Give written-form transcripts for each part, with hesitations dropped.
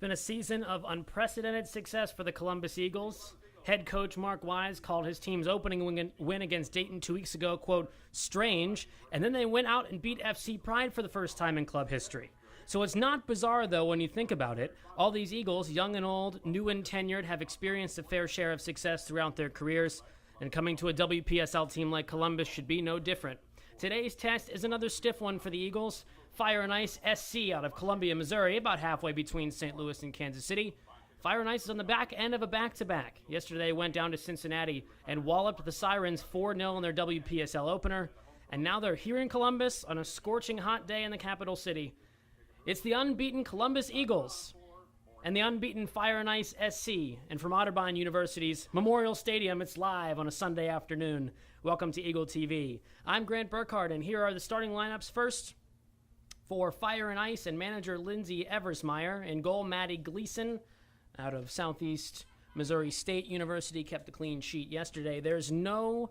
been a season of unprecedented success for the Columbus Eagles. Head coach Mark Wise called his team's opening win against Dayton 2 weeks ago, quote, strange, and then they went out and beat FC Pride for the first time in club history. So it's not bizarre, though, when you think about it. All these Eagles, young and old, new and tenured, have experienced a fair share of success throughout their careers, and coming to a WPSL team like Columbus should be no different. Today's test is another stiff one for the Eagles. Fire and Ice SC out of Columbia, Missouri, about halfway between St. Louis and Kansas City. Fire and Ice is on the back end of a back-to-back. Yesterday went down to Cincinnati and walloped the Sirens 4-0 in their WPSL opener, and now they're here in Columbus on a scorching hot day in the capital city. It's the unbeaten Columbus Eagles and the unbeaten Fire and Ice SC. And from Otterbein University's Memorial Stadium, it's live on a Sunday afternoon. Welcome to Eagle TV. I'm Grant Burkhardt, and here are the starting lineups. First, for Fire and Ice and manager Lindsay Eversmeyer. In goal, Maddie Gleason out of Southeast Missouri State University kept a clean sheet yesterday. There's no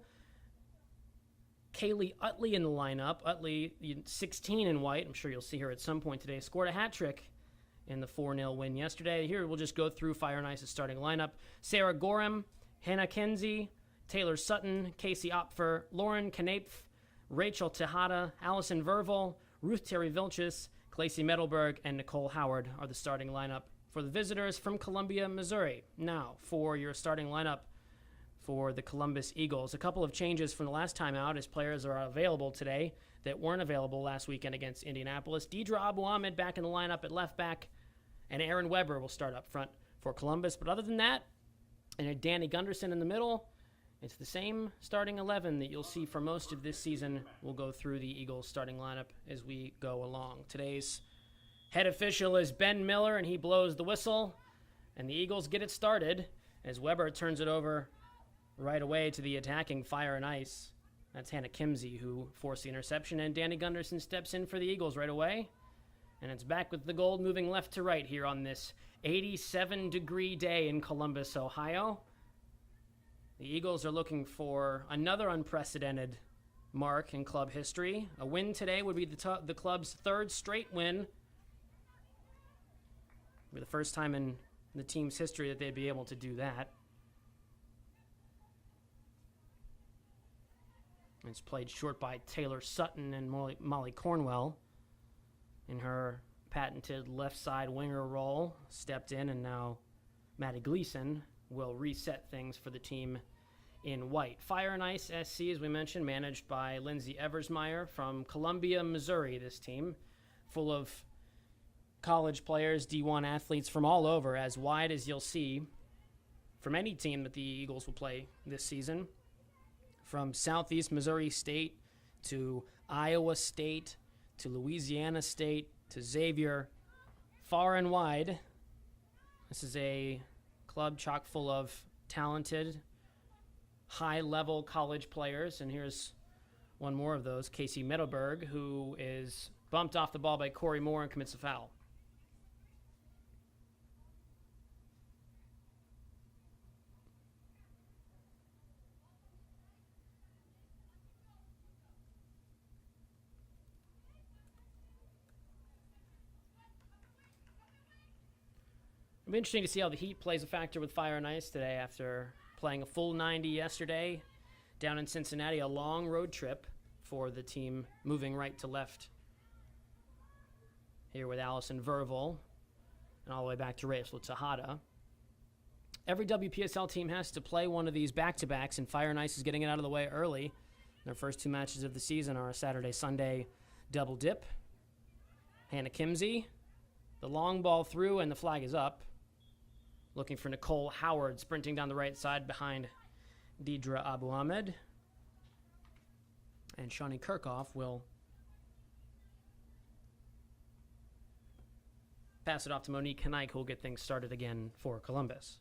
Kaylee Utley in the lineup. Utley, 16 in white, I'm sure you'll see her at some point today, scored a hat trick in the 4-0 win yesterday. Here we'll just go through Fire and Ice's starting lineup. Sarah Gorham, Hannah Kinsey, Taylor Sutton, Casey Opfer, Lauren Knapf, Rachel Tejada, Allison Verville, Ruth Terry Vilchis, Clacy Metalberg, and Nicole Howard are the starting lineup for the visitors from Columbia, Missouri. Now, for your starting lineup for the Columbus Eagles. A couple of changes from the last time out as players are available today that weren't available last weekend against Indianapolis. Deidre Abu Ahmed back in the lineup at left back, and Aaron Weber will start up front for Columbus. But other than that, and Danny Gunderson in the middle, it's the same starting 11 that you'll see for most of this season. We'll go through the Eagles starting lineup as we go along. Today's head official is Ben Miller, and he blows the whistle, and the Eagles get it started as Weber turns it over right away to the attacking Fire and Ice. That's Hannah Kimsey who forced the interception, and Danny Gunderson steps in for the Eagles right away. And it's back with the Gold moving left to right here on this 87-degree day in Columbus, Ohio. The Eagles are looking for another unprecedented mark in club history. A win today would be the club's third straight win. For the first time in the team's history that they'd be able to do that. It's played short by Taylor Sutton, and Molly Cornwell in her patented left side winger role stepped in, and now Maddie Gleason will reset things for the team in white. Fire and Ice SC, as we mentioned, managed by Lindsay Eversmeyer from Columbia, Missouri. This team full of college players, D1 athletes from all over, as wide as you'll see from any team that the Eagles will play this season. From Southeast Missouri State to Iowa State to Louisiana State to Xavier, far and wide. This is a club chock full of talented, high-level college players, and here's one more of those, Casey Metalberg, who is bumped off the ball by Corey Moore and commits a foul. It'll be interesting to see how the heat plays a factor with Fire and Ice today after playing a full 90 yesterday down in Cincinnati, a long road trip for the team moving right to left here with Allison Verville and all the way back to Rachel Tejada. Every WPSL team has to play one of these back-to-backs, and Fire and Ice is getting it out of the way early. Their first two matches of the season are a Saturday-Sunday double dip. Hannah Kimsey, the long ball through, and the flag is up. Looking for Nicole Howard, sprinting down the right side behind Deidre Abu Ahmed. And Shawnee Kirchhoff will pass it off to Monique Henike, who will get things started again for Columbus.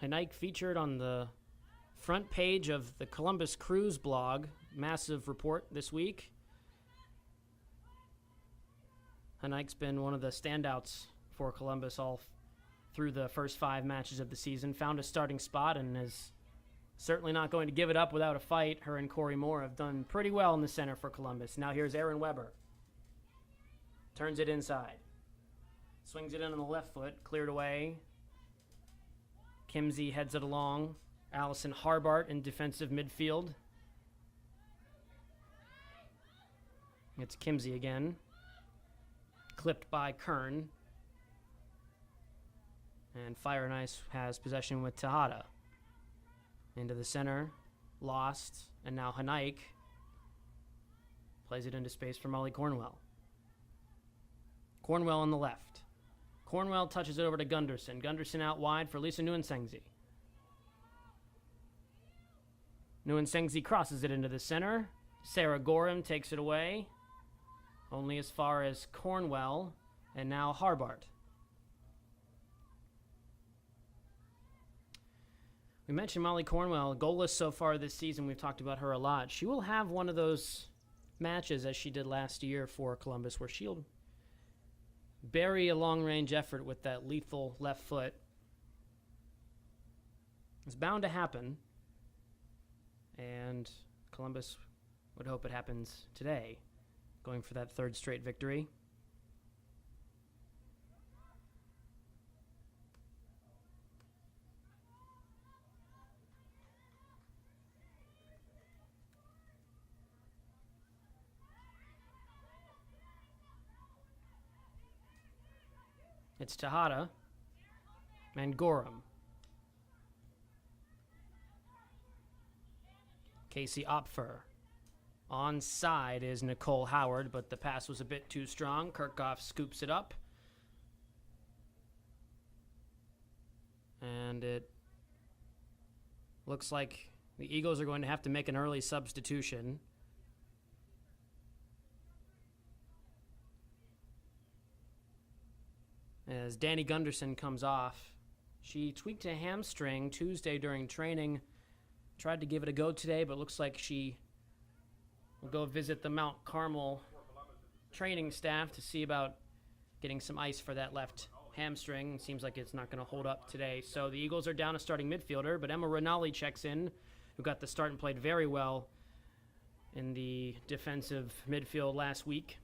Henike featured on the front page of the Columbus Cruise blog. Massive report this week. Henike's been one of the standouts for Columbus all through the first 5 matches of the season. Found a starting spot and is certainly not going to give it up without a fight. Her and Corey Moore have done pretty well in the center for Columbus. Now here's Aaron Weber. Turns it inside. Swings it in on the left foot. Cleared away. Kimsey heads it along. Allison Harbart in defensive midfield. It's Kimsey again. Clipped by Kern. And Fire and Ice has possession with Tejada. Into the center. Lost. And now Hanaik plays it into space for Molly Cornwell. Cornwell on the left. Cornwell touches it over to Gunderson. Gunderson out wide for Lisa Nuensengzi. Nuensengzi crosses it into the center. Sarah Gorham takes it away. Only as far as Cornwell. And now Harbart. We mentioned Molly Cornwell, goalless so far this season. We've talked about her a lot. She will have one of those matches, as she did last year for Columbus, where she'll bury a long-range effort with that lethal left foot. It's bound to happen, and Columbus would hope it happens today, going for that third straight victory. It's Tejada and Gorham. Casey Opfer. Onside is Nicole Howard, but the pass was a bit too strong. Kirchhoff scoops it up. And it looks like the Eagles are going to have to make an early substitution. As Danny Gunderson comes off. She tweaked a hamstring Tuesday during training. Tried to give it a go today, but looks like she will go visit the Mount Carmel training staff to see about getting some ice for that left hamstring. Seems like it's not going to hold up today. So the Eagles are down a starting midfielder, but Emma Rinaldi checks in, who got the start and played very well in the defensive midfield last week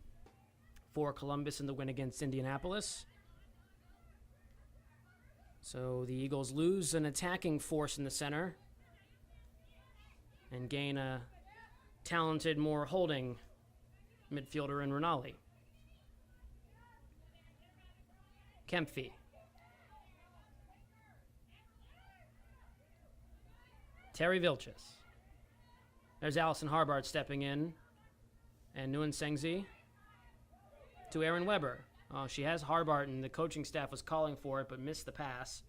for Columbus in the win against Indianapolis. So the Eagles lose an attacking force in the center and gain a talented, more holding midfielder in Rinaldi. Kempfy. Terry Vilches. There's Allison Harbart stepping in. And Nuensengzi to Aaron Weber. Oh, she has Harbart, and the coaching staff was calling for it, but missed the pass.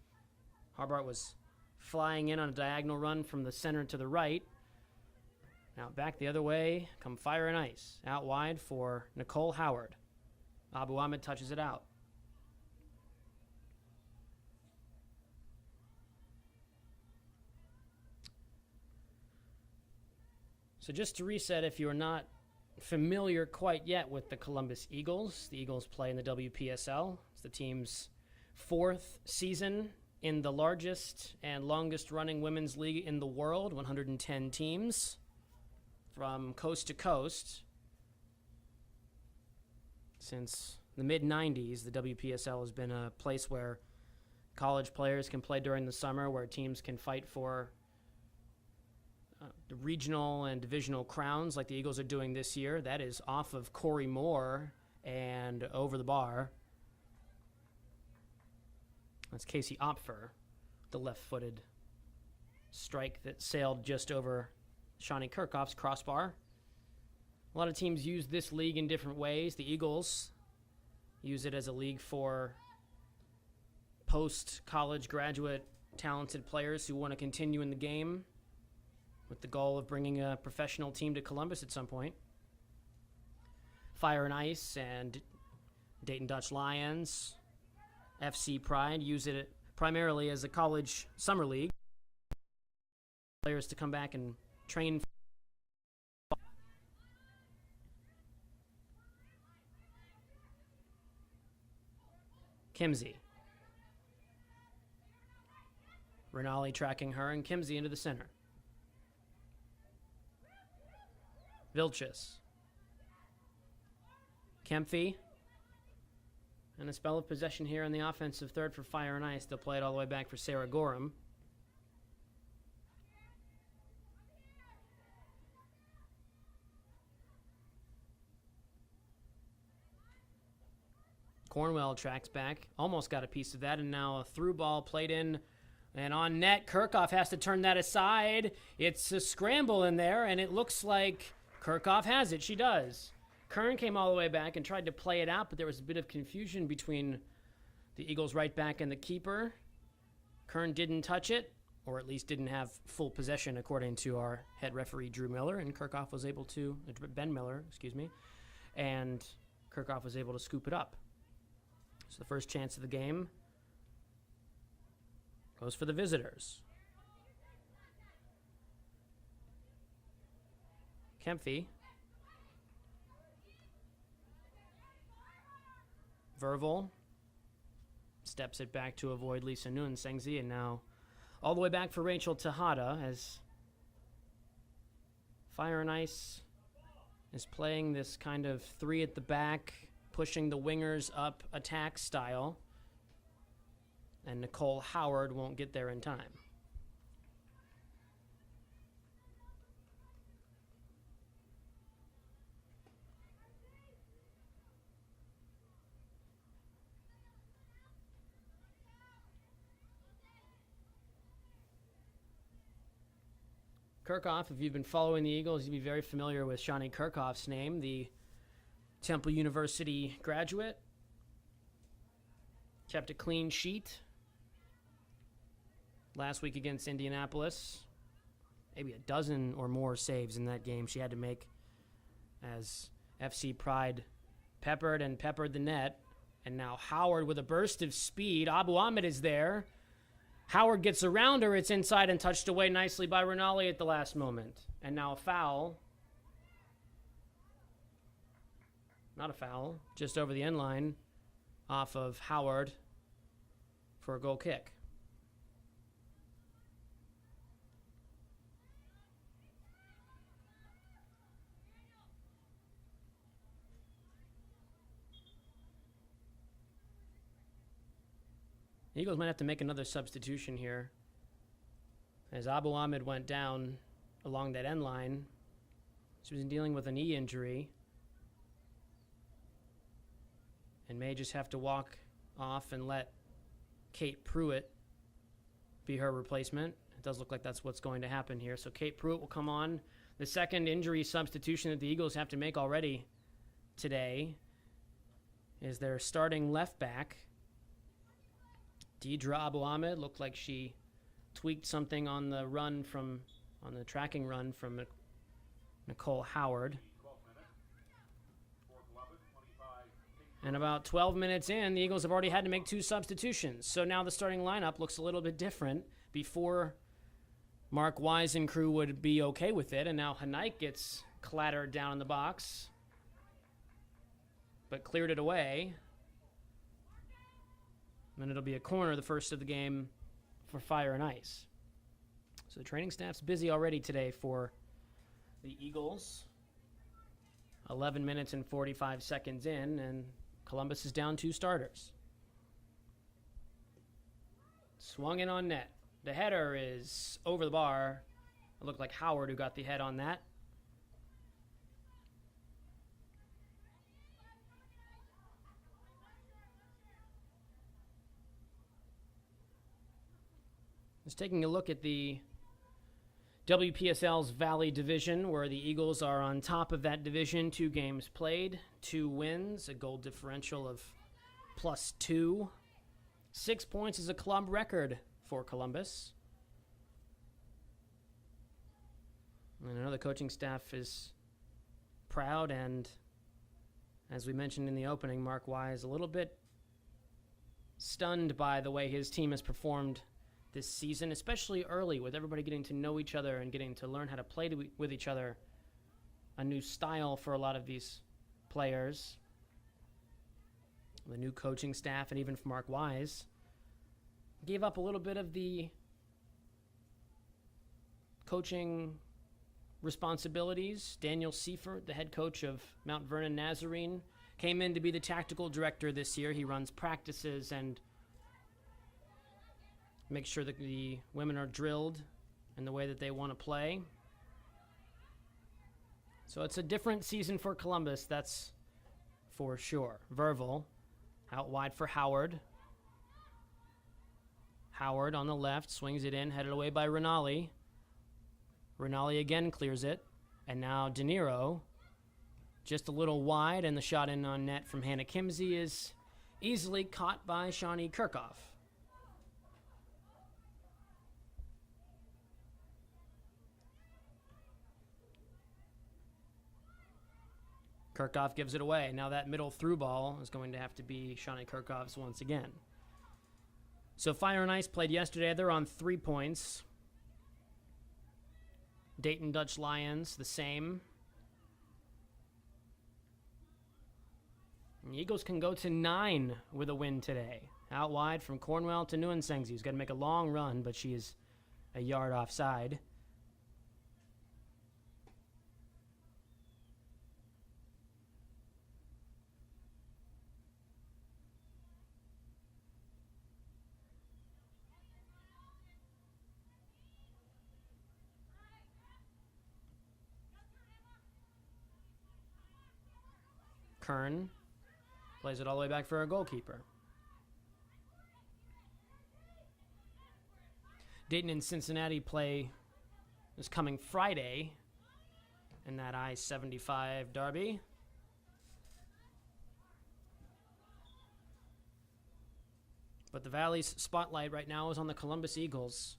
Harbart was flying in on a diagonal run from the center to the right. Now back the other way, come Fire and Ice. Out wide for Nicole Howard. Abu Ahmed touches it out. So just to reset, if you're not familiar quite yet with the Columbus Eagles, the Eagles play in the WPSL. It's the team's fourth season in the largest and longest running women's league in the world, 110 teams from coast to coast. Since the mid-90s, the WPSL has been a place where college players can play during the summer, where teams can fight for the regional and divisional crowns like the Eagles are doing this year. That is off of Corey Moore and over the bar. That's Casey Opfer, the left-footed strike that sailed just over Shawnee Kirchhoff's crossbar. A lot of teams use this league in different ways. The Eagles use it as a league for post-college graduate talented players who want to continue in the game, with the goal of bringing a professional team to Columbus at some point. Fire and Ice and Dayton Dutch Lions, FC Pride use it primarily as a college summer league. Players to come back and train. Kimsey. Rinaldi tracking her, and Kimsey into the center. Vilches. Kempfy. And a spell of possession here in the offensive third for Fire and Ice. They'll play it all the way back for Sarah Gorham. Cornwell tracks back. Almost got a piece of that, and now a through ball played in and on net. Kirchhoff has to turn that aside. It's a scramble in there, and it looks like Kirchhoff has it. She does. Kern came all the way back and tried to play it out, but there was a bit of confusion between the Eagles right back and the keeper. Kern didn't touch it, or at least didn't have full possession according to our head referee Drew Miller, and Kirchhoff was able to, Ben Miller, excuse me, and Kirchhoff was able to scoop it up. So the first chance of the game goes for the visitors. Kempfy. Verval steps it back to avoid Lisa Nguyen-Sengzi, and now all the way back for Rachel Tejada as Fire and Ice is playing this kind of three at the back, pushing the wingers up attack style, and Nicole Howard won't get there in time. Kirchhoff, if you've been following the Eagles, you'd be very familiar with Shawnee Kirchhoff's name, the Temple University graduate. Kept a clean sheet last week against Indianapolis. Maybe a dozen or more saves in that game she had to make as FC Pride peppered the net. And now Howard with a burst of speed. Abu Ahmed is there. Howard gets around her. It's inside and touched away nicely by Rinaldi at the last moment. And now a foul. Not a foul, just over the end line off of Howard for a goal kick. The Eagles might have to make another substitution here as Abu Ahmed went down along that end line. She was dealing with a knee injury and may just have to walk off and let Kate Pruitt be her replacement. It does look like that's what's going to happen here. So Kate Pruitt will come on. The second injury substitution that the Eagles have to make already today is their starting left back. Deidre Abu Ahmed looked like she tweaked something on the tracking run from Nicole Howard. And about 12 minutes in, the Eagles have already had to make two substitutions. So now the starting lineup looks a little bit different. Before, Mark Wise and crew would be okay with it, and now Hanaik gets clattered down in the box, but cleared it away. And it'll be a corner, the first of the game for Fire and Ice. So the training staff's busy already today for the Eagles. 11 minutes and 45 seconds in, and Columbus is down two starters. Swung in on net. The header is over the bar. It looked like Howard who got the head on that. Just taking a look at the WPSL's Valley Division, where the Eagles are on top of that division. 2 games played, 2 wins, a goal differential of +2. 6 points is a club record for Columbus. And I know the coaching staff is proud, and as we mentioned in the opening, Mark Wise a little bit stunned by the way his team has performed this season, especially early, with everybody getting to know each other and getting to learn how to play with each other. A new style for a lot of these players. The new coaching staff, and even for Mark Wise, gave up a little bit of the coaching responsibilities. Daniel Seifert, the head coach of Mount Vernon Nazarene, came in to be the tactical director this year. He runs practices and makes sure that the women are drilled in the way that they want to play. So it's a different season for Columbus, that's for sure. Verville out wide for Howard. Howard on the left, swings it in, headed away by Rinaldi. Rinaldi again clears it. And now De Niro, just a little wide, and the shot in on net from Hannah Kimsey is easily caught by Shawnee Kirchhoff. Kirchhoff gives it away. Now that middle through ball is going to have to be Shawnee Kirchhoff's once again. So Fire and Ice played yesterday. They're on 3 points. Dayton Dutch Lions, the same. And the Eagles can go to 9 with a win today. Out wide from Cornwell to Nguyen-Sengzi, who's got to make a long run, but she is a yard offside. Kern plays it all the way back for our goalkeeper. Dayton and Cincinnati play this coming Friday in that I-75 derby. But the Valley's spotlight right now is on the Columbus Eagles.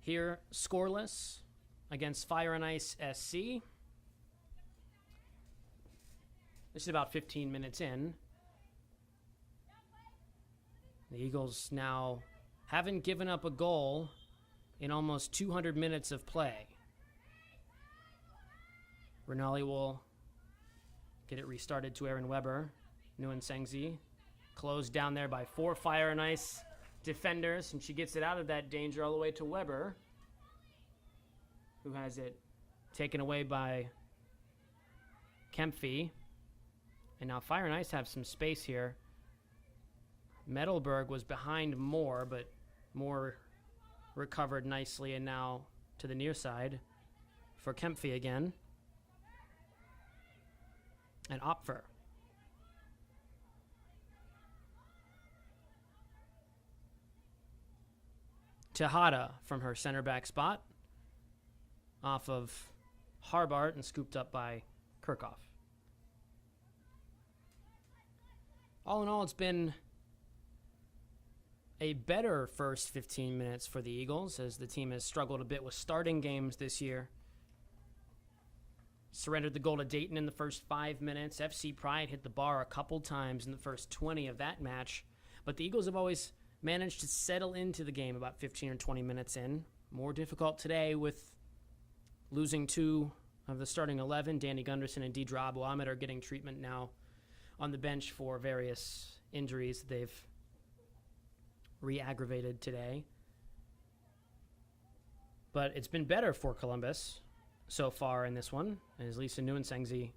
Here, scoreless against Fire and Ice SC. This is about 15 minutes in. The Eagles now haven't given up a goal in almost 200 minutes of play. Rinaldi will get it restarted to Aaron Weber. Nguyen-Sengzi closed down there by 4 Fire and Ice defenders, and she gets it out of that danger all the way to Weber, who has it taken away by Kempfee. And now Fire and Ice have some space here. Metalberg was behind Moore, but Moore recovered nicely, and now to the near side for Kempfee again. And Opfer. Tejada from her center back spot. Off of Harbart and scooped up by Kirchhoff. All in all, it's been a better first 15 minutes for the Eagles, as the team has struggled a bit with starting games this year. Surrendered the goal to Dayton in the first 5 minutes. FC Pride hit the bar a couple times in the first 20 of that match. But the Eagles have always managed to settle into the game about 15 or 20 minutes in. More difficult today with losing 2 of the starting 11. Danny Gunderson and Deidre Abu-Ahmed are getting treatment now on the bench for various injuries they've re-aggravated today. But it's been better for Columbus so far in this one, as Lisa Nguyen-Sengzi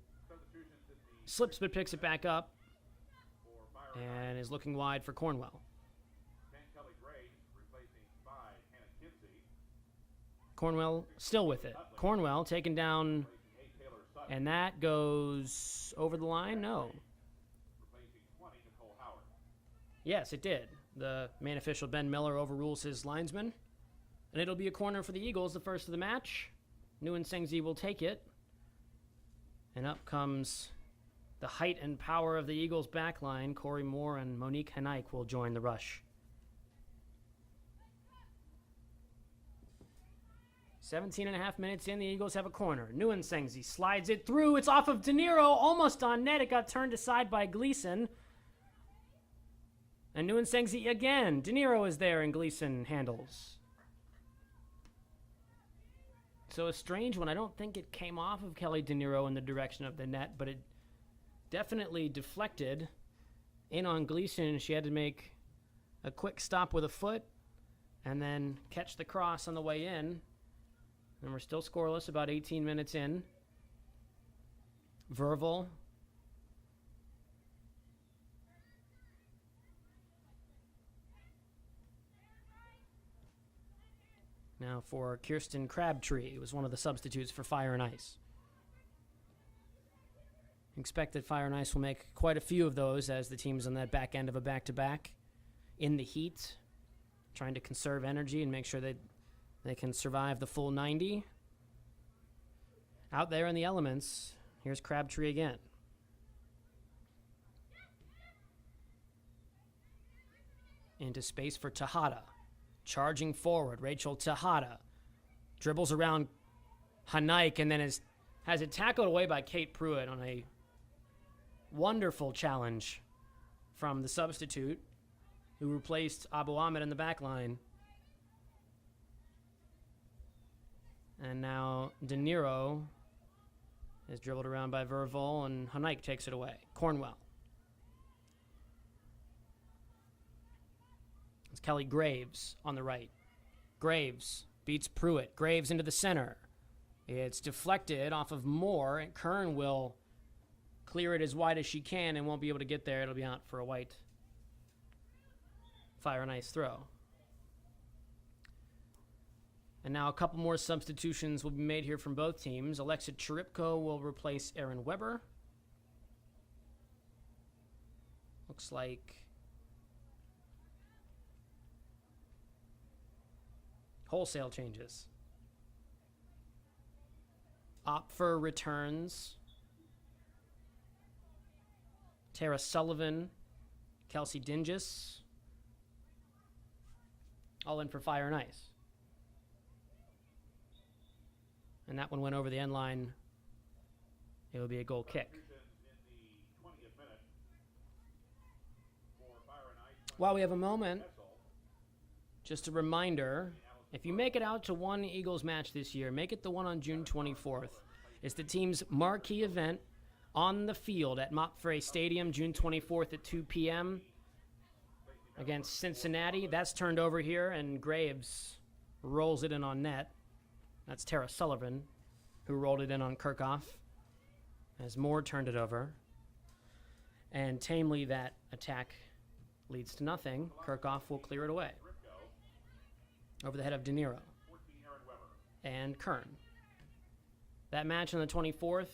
slips but picks it back up and is looking wide for Cornwell. Cornwell still with it. Cornwell taken down, and that goes over the line? No. Yes, it did. The main official, Ben Miller, overrules his linesman. And it'll be a corner for the Eagles, the first of the match. Nguyen-Sengzi will take it. And up comes the height and power of the Eagles' back line. Corey Moore and Monique Henaik will join the rush. 17 and a half minutes in, the Eagles have a corner. Nguyen-Sengzi slides it through. It's off of De Niro, almost on net. It got turned aside by Gleason. And Nguyen-Sengzi again. De Niro is there, and Gleason handles. So a strange one. I don't think it came off of Kelly De Niro in the direction of the net, but it definitely deflected in on Gleason. She had to make a quick stop with a foot and then catch the cross on the way in. And we're still scoreless, about 18 minutes in. Verval. Now for Kirsten Crabtree, who was one of the substitutes for Fire and Ice. Expect that Fire and Ice will make quite a few of those as the team's on that back end of a back-to-back in the heat, trying to conserve energy and make sure that they can survive the full 90. Out there in the elements, here's Crabtree again. Into space for Tejada. Charging forward, Rachel Tejada. Dribbles around Hanaik and then has it tackled away by Kate Pruitt on a wonderful challenge from the substitute who replaced Abu Ahmed in the back line. And now De Niro is dribbled around by Verval, and Hanaik takes it away. Cornwell. It's Kelly Graves on the right. Graves beats Pruitt. Graves into the center. It's deflected off of Moore, and Kern will clear it as wide as she can and won't be able to get there. It'll be out for a white Fire and Ice throw. And now a couple more substitutions will be made here from both teams. Alexa Cheripko will replace Erin Weber. Looks like wholesale changes. Opfer returns. Tara Sullivan, Kelsey Dingus, all in for Fire and Ice. And that one went over the end line. It will be a goal kick. While we have a moment, just a reminder, if you make it out to one Eagles match this year, make it the one on June 24th. It's the team's marquee event on the field at Mopfre Stadium, June 24th at 2 p.m. against Cincinnati. That's turned over here, and Graves rolls it in on net. That's Tara Sullivan, who rolled it in on Kirchhoff, as Moore turned it over. And tamely, that attack leads to nothing. Kirchhoff will clear it away over the head of De Niro and Kern. That match on the 24th,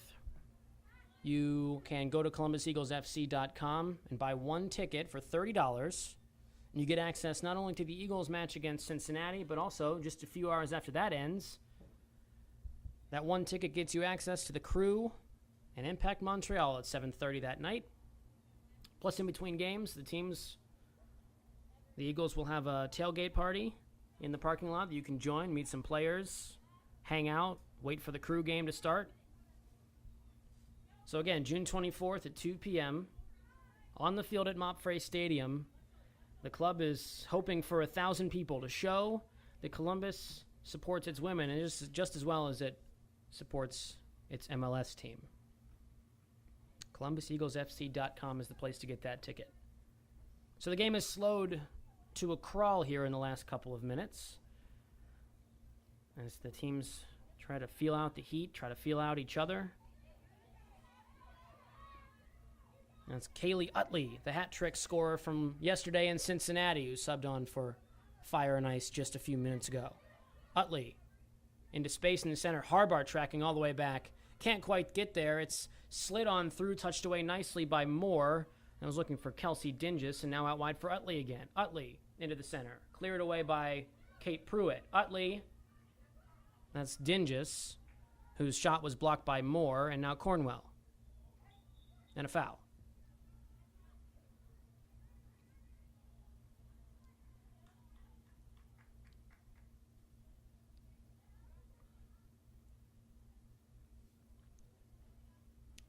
you can go to ColumbusEaglesFC.com and buy one ticket for $30. And you get access not only to the Eagles match against Cincinnati, but also just a few hours after that ends, that one ticket gets you access to the Crew and Impact Montreal at 7:30 that night. Plus, in between games, the Eagles will have a tailgate party in the parking lot that you can join, meet some players, hang out, wait for the Crew game to start. So again, June 24th at 2 p.m. on the field at Mopfre Stadium. The club is hoping for 1,000 people to show that Columbus supports its women and just as well as it supports its MLS team. ColumbusEaglesFC.com is the place to get that ticket. So the game has slowed to a crawl here in the last couple of minutes as the teams try to feel out the heat, try to feel out each other. That's Kaylee Utley, the hat trick scorer from yesterday in Cincinnati, who subbed on for Fire and Ice just a few minutes ago. Utley into space in the center. Harbar tracking all the way back. Can't quite get there. It's slid on through, touched away nicely by Moore. I was looking for Kelsey Dingus, and now out wide for Utley again. Utley into the center. Cleared away by Kate Pruitt. Utley, that's Dingus, whose shot was blocked by Moore, and now Cornwell. And a foul.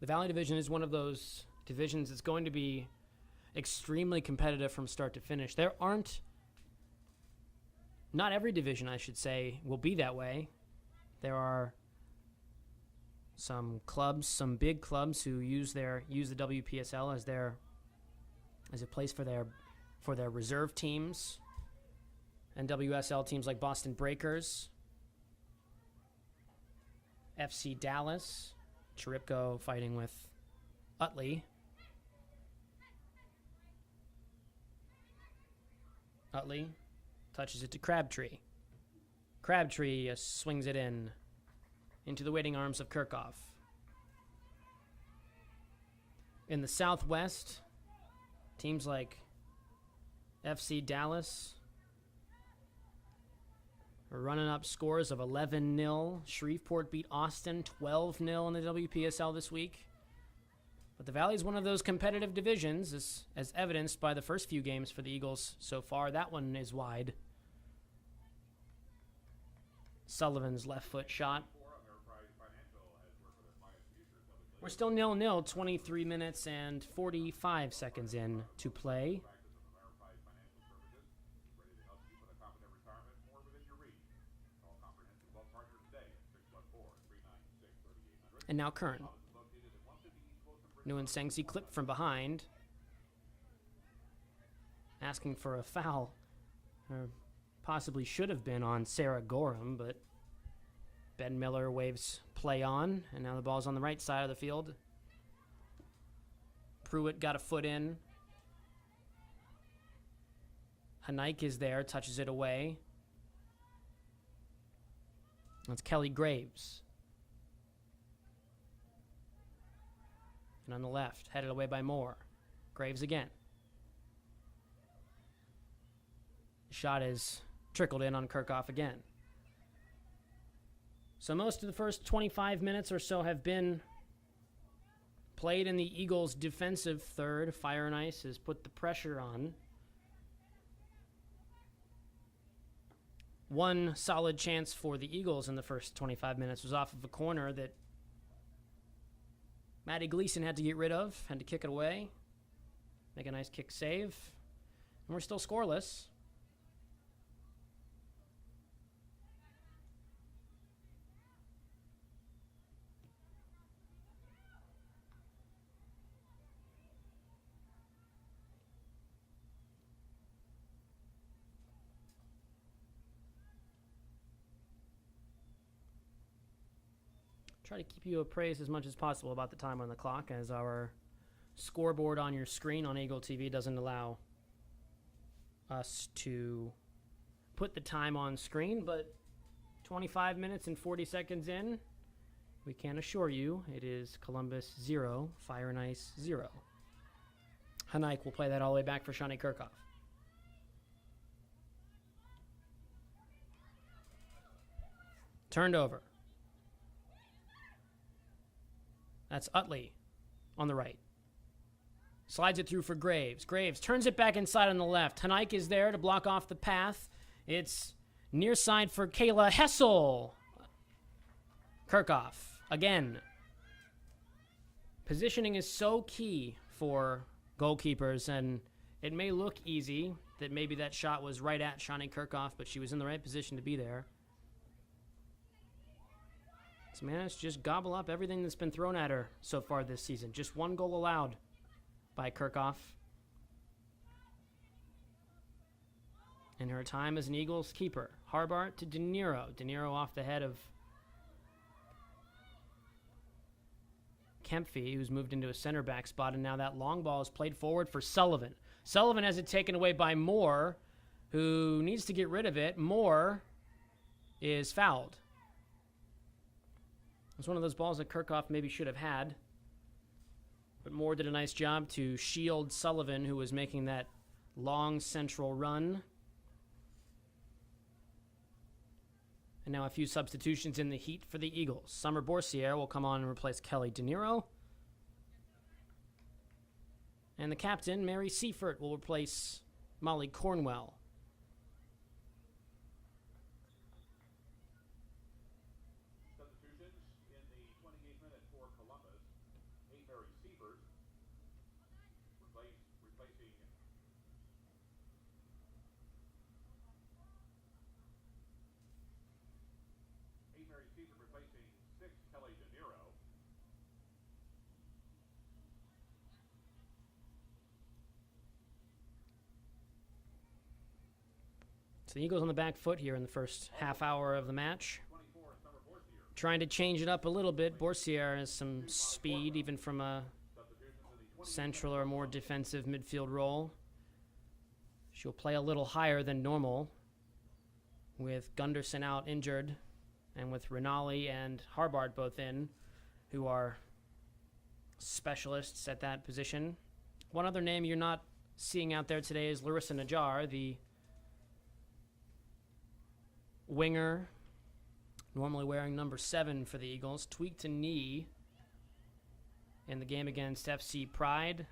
The Valley Division is one of those divisions that's going to be extremely competitive from start to finish. Not every division, I should say, will be that way. There are some clubs, some big clubs who use the WPSL as a place for their reserve teams, and WSL teams like Boston Breakers, FC Dallas, Cheripko fighting with Utley. Utley touches it to Crabtree. Crabtree swings it into the waiting arms of Kirchhoff. In the Southwest, teams like FC Dallas are running up scores of 11-0. Shreveport beat Austin 12-0 in the WPSL this week. But the Valley is one of those competitive divisions, as evidenced by the first few games for the Eagles so far. That one is wide. Sullivan's left foot shot. We're still 0-0, 23 minutes and 45 seconds in to play. And now Kern. Nguyen Sengsi clipped from behind, asking for a foul, or possibly should have been on Sarah Gorham, but Ben Miller waves play on, and now the ball's on the right side of the field. Pruitt got a foot in. Hanaik is there, touches it away. That's Kelly Graves. And on the left, headed away by Moore. Graves again. The shot is trickled in on Kirchhoff again. So most of the first 25 minutes or so have been played in the Eagles' defensive third. Fire and Ice has put the pressure on. One solid chance for the Eagles in the first 25 minutes was off of a corner that Maddie Gleason had to get rid of, had to kick it away, make a nice kick save, and we're still scoreless. Try to keep you appraised as much as possible about the time on the clock, as our scoreboard on your screen on Eagle TV doesn't allow us to put the time on screen, but 25 minutes and 40 seconds in, we can assure you it is Columbus 0, Fire and Ice 0. Hanaik will play that all the way back for Shani Kirchhoff. Turned over. That's Utley on the right. Slides it through for Graves. Graves turns it back inside on the left. Hanaik is there to block off the path. It's near side for Kayla Hessel. Kirchhoff again. Positioning is so key for goalkeepers, and it may look easy that maybe that shot was right at Shani Kirchhoff, but she was in the right position to be there. So managed to just gobble up everything that's been thrown at her so far this season. Just one goal allowed by Kirchhoff in her time as an Eagles keeper. Harbart to De Niro. De Niro off the head of Kempfee, who's moved into a center back spot, and now that long ball is played forward for Sullivan. Sullivan has it taken away by Moore, who needs to get rid of it. Moore is fouled. It's one of those balls that Kirchhoff maybe should have had. But Moore did a nice job to shield Sullivan, who was making that long central run. And now a few substitutions in the heat for the Eagles. Summer Borsier will come on and replace Kelly De Niro. And the captain, Mary Seifert, will replace Molly Cornwell. So the Eagles on the back foot here in the first half hour of the match. trying to change it up a little bit. Borsier has some speed, even from a central or more defensive midfield role. She'll play a little higher than normal, with Gunderson out injured, and with Rinaldi and Harbard both in, who are specialists at that position. One other name you're not seeing out there today is Larissa Najjar, the winger, normally wearing number 7 for the Eagles. Tweaked a knee in the game against FC Pride.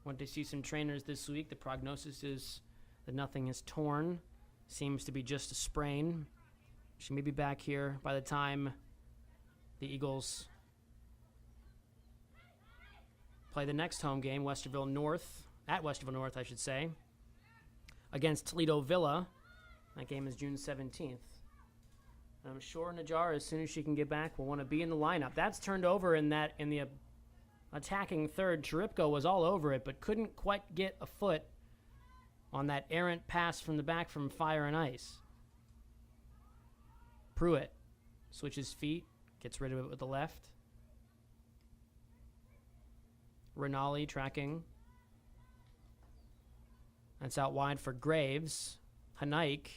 Went to see some trainers this week. The prognosis is that nothing is torn. Seems to be just a sprain. She may be back here by the time the Eagles play the next home game, Westerville North, at Westerville North, I should say, against Toledo Villa. That game is June 17th. And I'm sure Najjar, as soon as she can get back, will want to be in the lineup. That's turned over in the attacking third. Cheripko was all over it, but couldn't quite get a foot on that errant pass from the back from Fire and Ice. Pruitt switches feet, gets rid of it with the left. Rinaldi tracking. That's out wide for Graves. Hanaik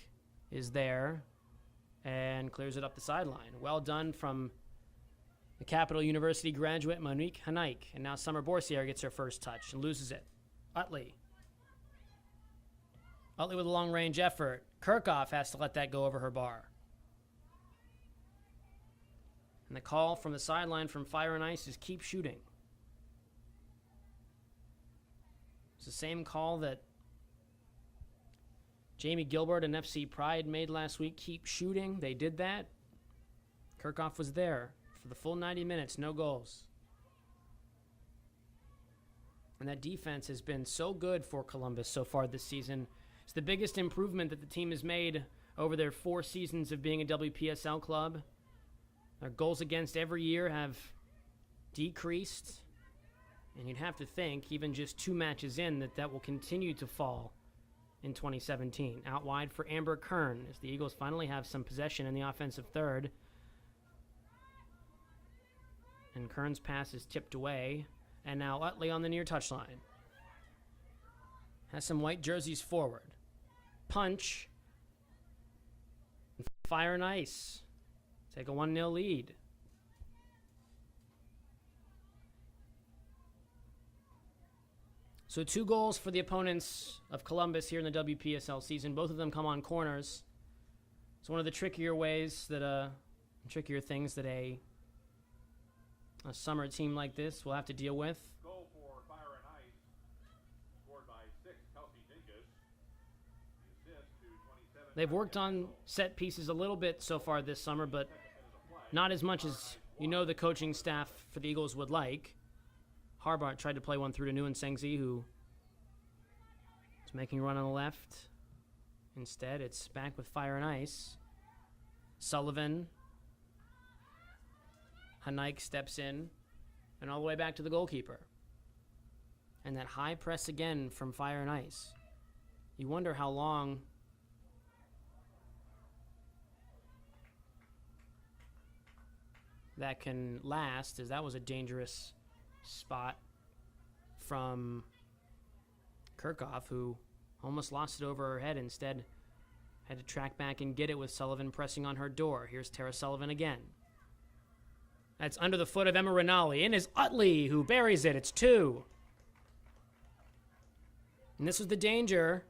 is there and clears it up the sideline. Well done from the Capital University graduate Monique Hanaik. And now Summer Borsier gets her first touch and loses it. Utley. Utley with a long-range effort. Kirchhoff has to let that go over her bar. And the call from the sideline from Fire and Ice is keep shooting. It's the same call that Jamie Gilbert and FC Pride made last week. Keep shooting. They did that. Kirchhoff was there for the full 90 minutes. No goals. And that defense has been so good for Columbus so far this season. It's the biggest improvement that the team has made over their 4 seasons of being a WPSL club. Their goals against every year have decreased. And you'd have to think, even just 2 matches in, that will continue to fall in 2017. Out wide for Amber Kern as the Eagles finally have some possession in the offensive third. And Kern's pass is tipped away. And now Utley on the near touchline. Has some white jerseys forward. Punch. Fire and Ice take a 1-0 lead. So 2 goals for the opponents of Columbus here in the WPSL season. Both of them come on corners. It's one of the trickier things that a summer team like this will have to deal with. Goal for Fire and Ice, scored by 6, Kelsey Dinkus. The assist to 27. They've worked on set pieces a little bit so far this summer, but not as much as the coaching staff for the Eagles would like. Harbart tried to play one through to Nguyen Sengzi, who is making a run on the left. Instead, it's back with Fire and Ice. Sullivan. Hanaik steps in, and all the way back to the goalkeeper. And that high press again from Fire and Ice. You wonder how long that can last, as that was a dangerous spot from Kirchhoff, who almost lost it over her head. Instead, had to track back and get it with Sullivan pressing on her door. Here's Tara Sullivan again. That's under the foot of Emma Rinaldi. In is Utley, who buries it. It's 2. And this was the danger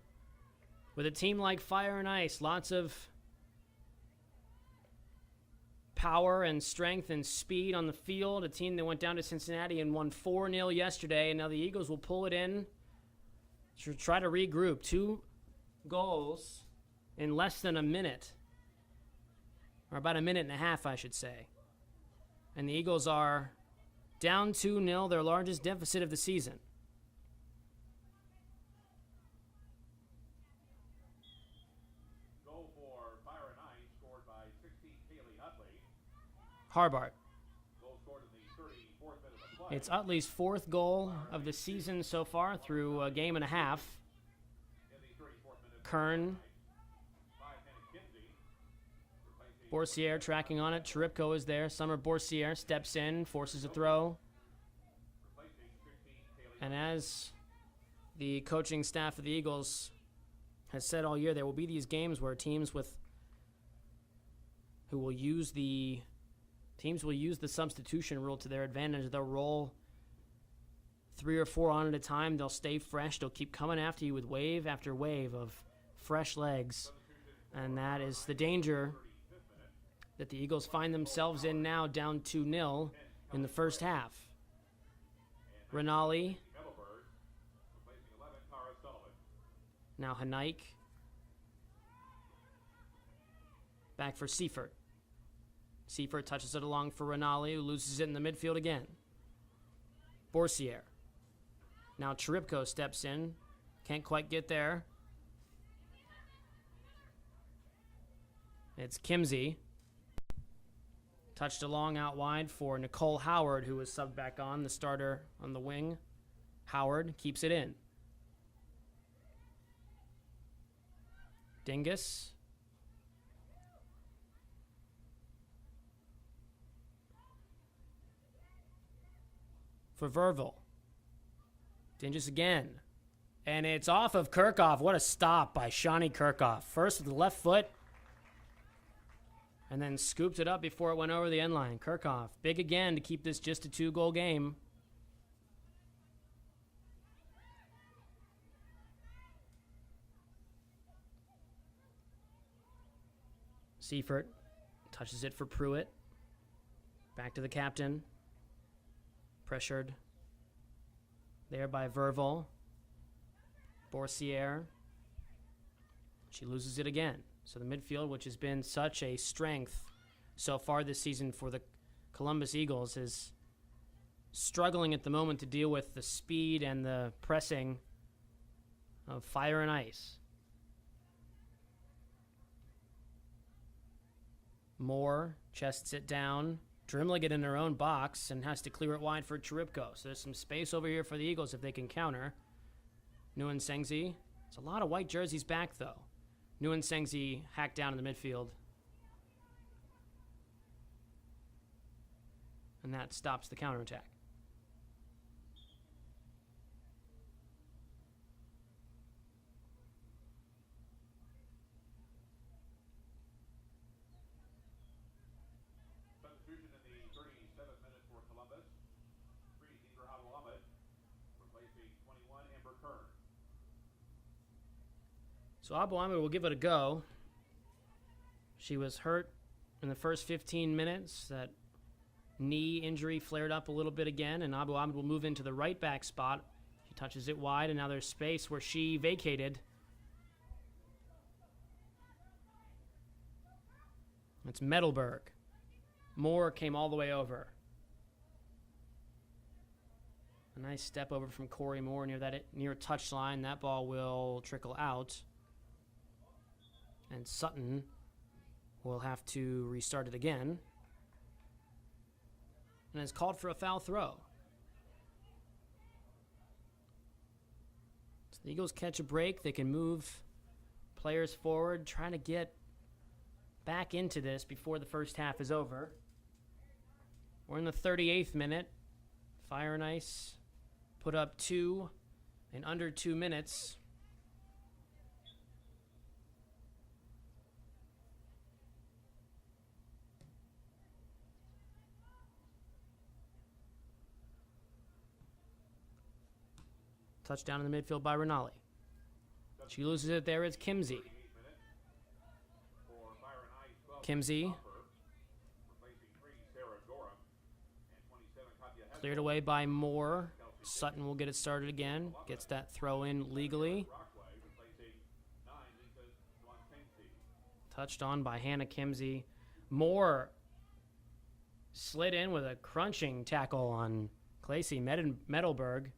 with a team like Fire and Ice. Lots of power and strength and speed on the field. A team that went down to Cincinnati and won 4-0 yesterday. And now the Eagles will pull it in to try to regroup. 2 goals in less than a minute. Or about a minute and a half, I should say. And the Eagles are down 2-0, their largest deficit of the season. Goal for Fire and Ice, scored by 16, Kaylee Utley. Harbart. Goal scored in the 34th minute of play. It's Utley's 4th goal of the season so far through a game and a half. In the 34th minute, Kern. by Hannah Kinsey, replacing Borsier tracking on it. Cheripko is there. Summer Borsier steps in, forces a throw. And as the coaching staff of the Eagles has said all year, there will be these games where teams will use the substitution rule to their advantage. They'll roll 3 or 4 on at a time. They'll stay fresh. They'll keep coming after you with wave after wave of fresh legs. And that is the danger that the Eagles find themselves in now, down 2-0 in the first half. Rinaldi. Now Hanaik. Back for Seifert. Seifert touches it along for Rinaldi, who loses it in the midfield again. Borsier. Now Cheripko steps in. Can't quite get there. It's Kimsey. Touched along out wide for Nicole Howard, who was subbed back on, the starter on the wing. Howard keeps it in. Dingus. For Verville. Dingus again. And it's off of Kirchhoff. What a stop by Shawnee Kirchhoff. First with the left foot. And then scooped it up before it went over the end line. Kirchhoff, big again to keep this just a 2-goal game. Seifert touches it for Pruitt. Back to the captain. Pressured there by Verville. Borsier. She loses it again. So the midfield, which has been such a strength so far this season for the Columbus Eagles, is struggling at the moment to deal with the speed and the pressing of Fire and Ice. Moore chests it down, dribbling it in their own box, and has to clear it wide for Cheripko. So there's some space over here for the Eagles if they can counter. Nguyen Sengzi. It's a lot of white jerseys back, though. Nguyen Sengzi hacked down in the midfield. And that stops the counterattack. Substitution in the 37th minute for Columbus. Freezing Abu Ahmed, replacing 21 Amber Kern. So Abu Ahmed will give it a go. She was hurt in the first 15 minutes. That knee injury flared up a little bit again, and Abu Ahmed will move into the right back spot. She touches it wide, and now there's space where she vacated. It's Medelberg. Moore came all the way over. A nice step over from Corey Moore near touchline. That ball will trickle out. And Sutton will have to restart it again. And is called for a foul throw. So the Eagles catch a break. They can move players forward, trying to get back into this before the first half is over. We're in the 38th minute. Fire and Ice put up 2 in under 2 minutes. Touchdown in the midfield by Rinaldi. She loses it there. It's Kimsey. Kimsey. Cleared away by Moore. Sutton will get it started again. Gets that throw in legally. Touched on by Hannah Kimsey. Moore slid in with a crunching tackle on Claycy Medelberg.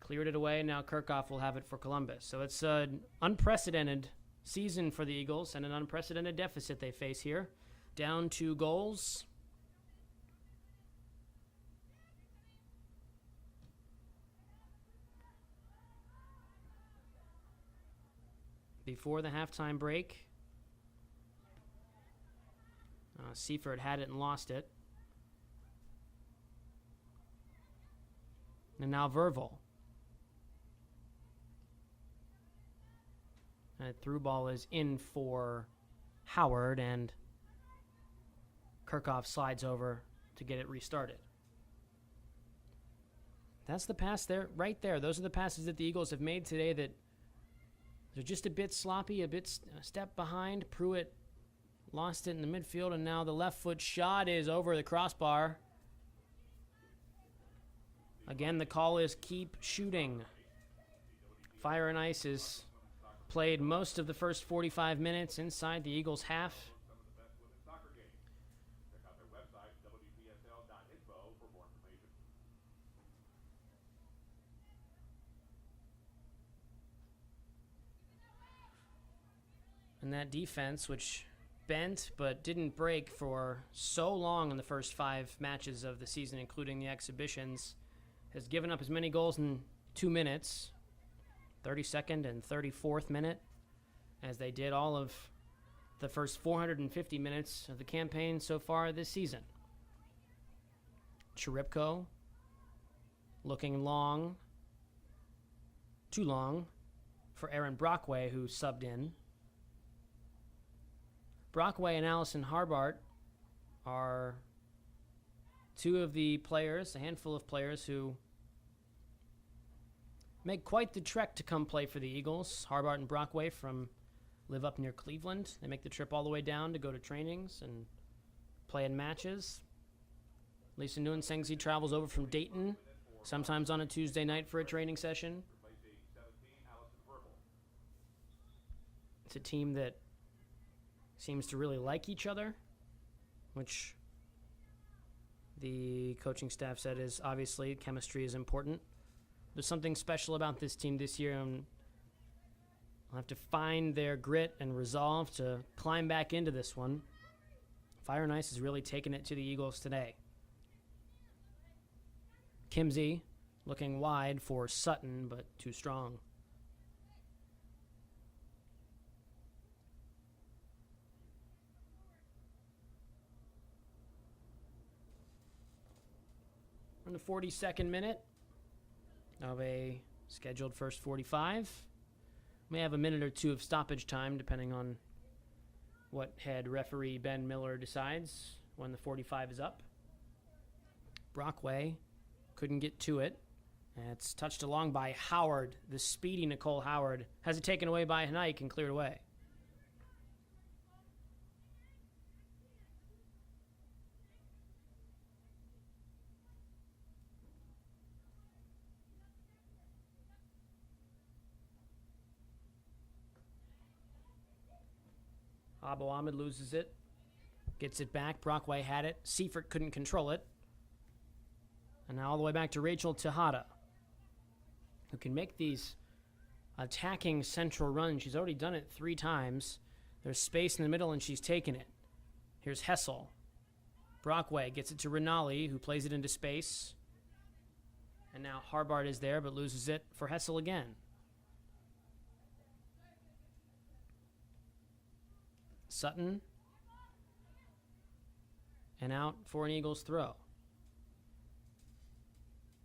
Cleared it away, and now Kirchhoff will have it for Columbus. So it's an unprecedented season for the Eagles and an unprecedented deficit they face here. Down 2 goals. Before the halftime break, Seifert had it and lost it. And now Verville. And a through ball is in for Howard, and Kirchhoff slides over to get it restarted. That's the pass there, right there. Those are the passes that the Eagles have made today that they're just a bit sloppy, a step behind. Pruitt lost it in the midfield, and now the left foot shot is over the crossbar. Again, the call is keep shooting. Fire and Ice has played most of the first 45 minutes inside the Eagles' half. Some of the best women's soccer games. Check out their website, WPSL.info, for more information. And that defense, which bent but didn't break for so long in the first 5 matches of the season, including the exhibitions, has given up as many goals in 2 minutes, 32nd and 34th minute, as they did all of the first 450 minutes of the campaign so far this season. Cheripko looking long, too long, for Aaron Brockway, who subbed in. Brockway and Allison Harbart are two of the players, a handful of players who make quite the trek to come play for the Eagles. Harbart and Brockway live up near Cleveland. They make the trip all the way down to go to trainings and play in matches. Lisa Nguyen travels over from Dayton, sometimes on a Tuesday night for a training session. Replacing 17, Allison Verville. It's a team that seems to really like each other, which the coaching staff said is obviously chemistry is important. There's something special about this team this year, and they'll have to find their grit and resolve to climb back into this one. Fire and Ice has really taken it to the Eagles today. Kimsey looking wide for Sutton, but too strong. In the 42nd minute of a scheduled first 45. May have a minute or two of stoppage time, depending on what head referee Ben Miller decides when the 45 is up. Brockway couldn't get to it. And it's touched along by Howard. The speedy Nicole Howard has it taken away by Hnaik and cleared away. Abu Ahmed loses it. Gets it back. Brockway had it. Seifert couldn't control it. And now all the way back to Rachel Tejada, who can make these attacking central runs. She's already done it 3 times. There's space in the middle, and she's taken it. Here's Hessel. Brockway gets it to Rinaldi, who plays it into space. And now Harbart is there, but loses it for Hessel again. Sutton. And out for an Eagles throw.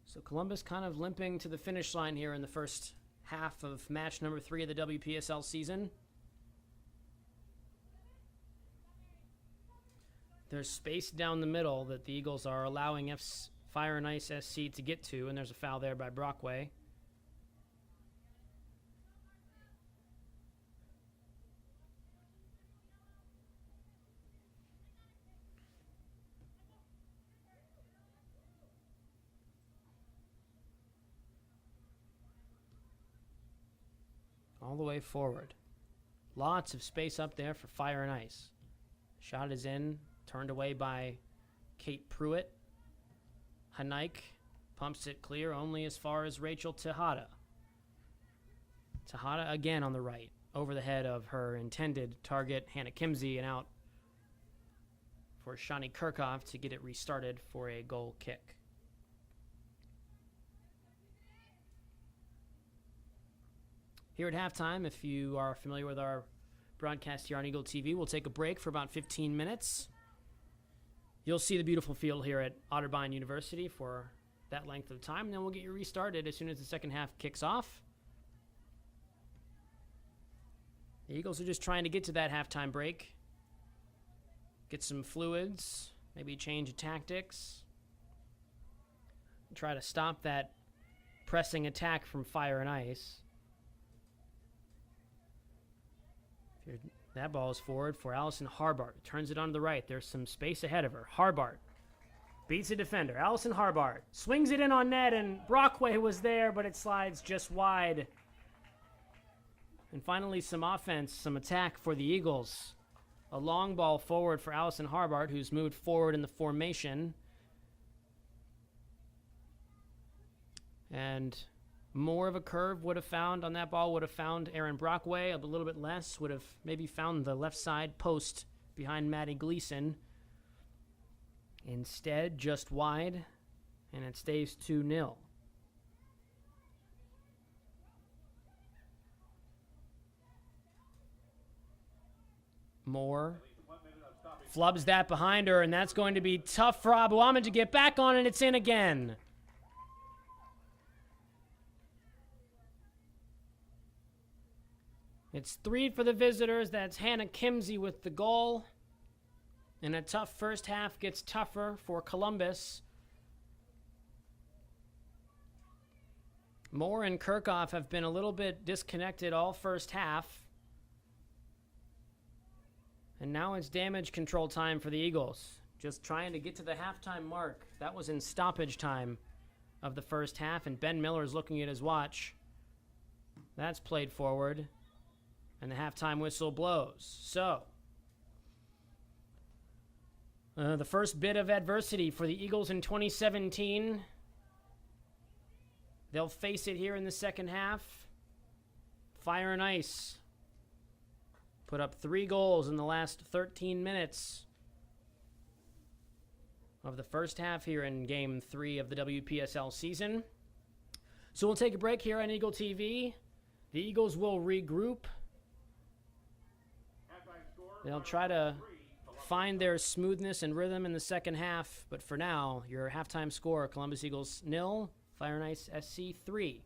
So Columbus kind of limping to the finish line here in the first half of match number 3 of the WPSL season. There's space down the middle that the Eagles are allowing Fire and Ice SC to get to, and there's a foul there by Brockway. All the way forward. Lots of space up there for Fire and Ice. Shot is in, turned away by Kate Pruitt. Hnaik pumps it clear only as far as Rachel Tejada. Tejada again on the right, over the head of her intended target, Hannah Kimsey, and out for Shani Kirchhoff to get it restarted for a goal kick. Here at halftime, if you are familiar with our broadcast here on Eagle TV, we'll take a break for about 15 minutes. you'll see the beautiful field here at Otterbein University for that length of time. And then we'll get you restarted as soon as the second half kicks off. The Eagles are just trying to get to that halftime break. Get some fluids, maybe change of tactics. Try to stop that pressing attack from Fire and Ice. That ball is forward for Allison Harbart. Turns it on the right. There's some space ahead of her. Harbart beats a defender. Allison Harbart swings it in on net, and Brockway was there, but it slides just wide. And finally, some offense, some attack for the Eagles. A long ball forward for Allison Harbart, who's moved forward in the formation. And more of a curve would have found on that ball, would have found Aaron Brockway. A little bit less would have maybe found the left side post behind Maddie Gleason. Instead, just wide, and it stays 2-0. Moore flubs that behind her, and that's going to be tough for Abu Ahmed to get back on, and it's in again. It's 3 for the visitors. That's Hannah Kimsey with the goal. And a tough first half gets tougher for Columbus. Moore and Kirchhoff have been a little bit disconnected all first half. And now it's damage control time for the Eagles. Just trying to get to the halftime mark. That was in stoppage time of the first half, and Ben Miller is looking at his watch. That's played forward. And the halftime whistle blows. So, the first bit of adversity for the Eagles in 2017. They'll face it here in the second half. Fire and Ice put up 3 goals in the last 13 minutes of the first half here in Game 3 of the WPSL season. So we'll take a break here on Eagle TV. The Eagles will regroup. They'll try to find their smoothness and rhythm in the second half. But for now, your halftime score, Columbus Eagles 0, Fire and Ice SC 3.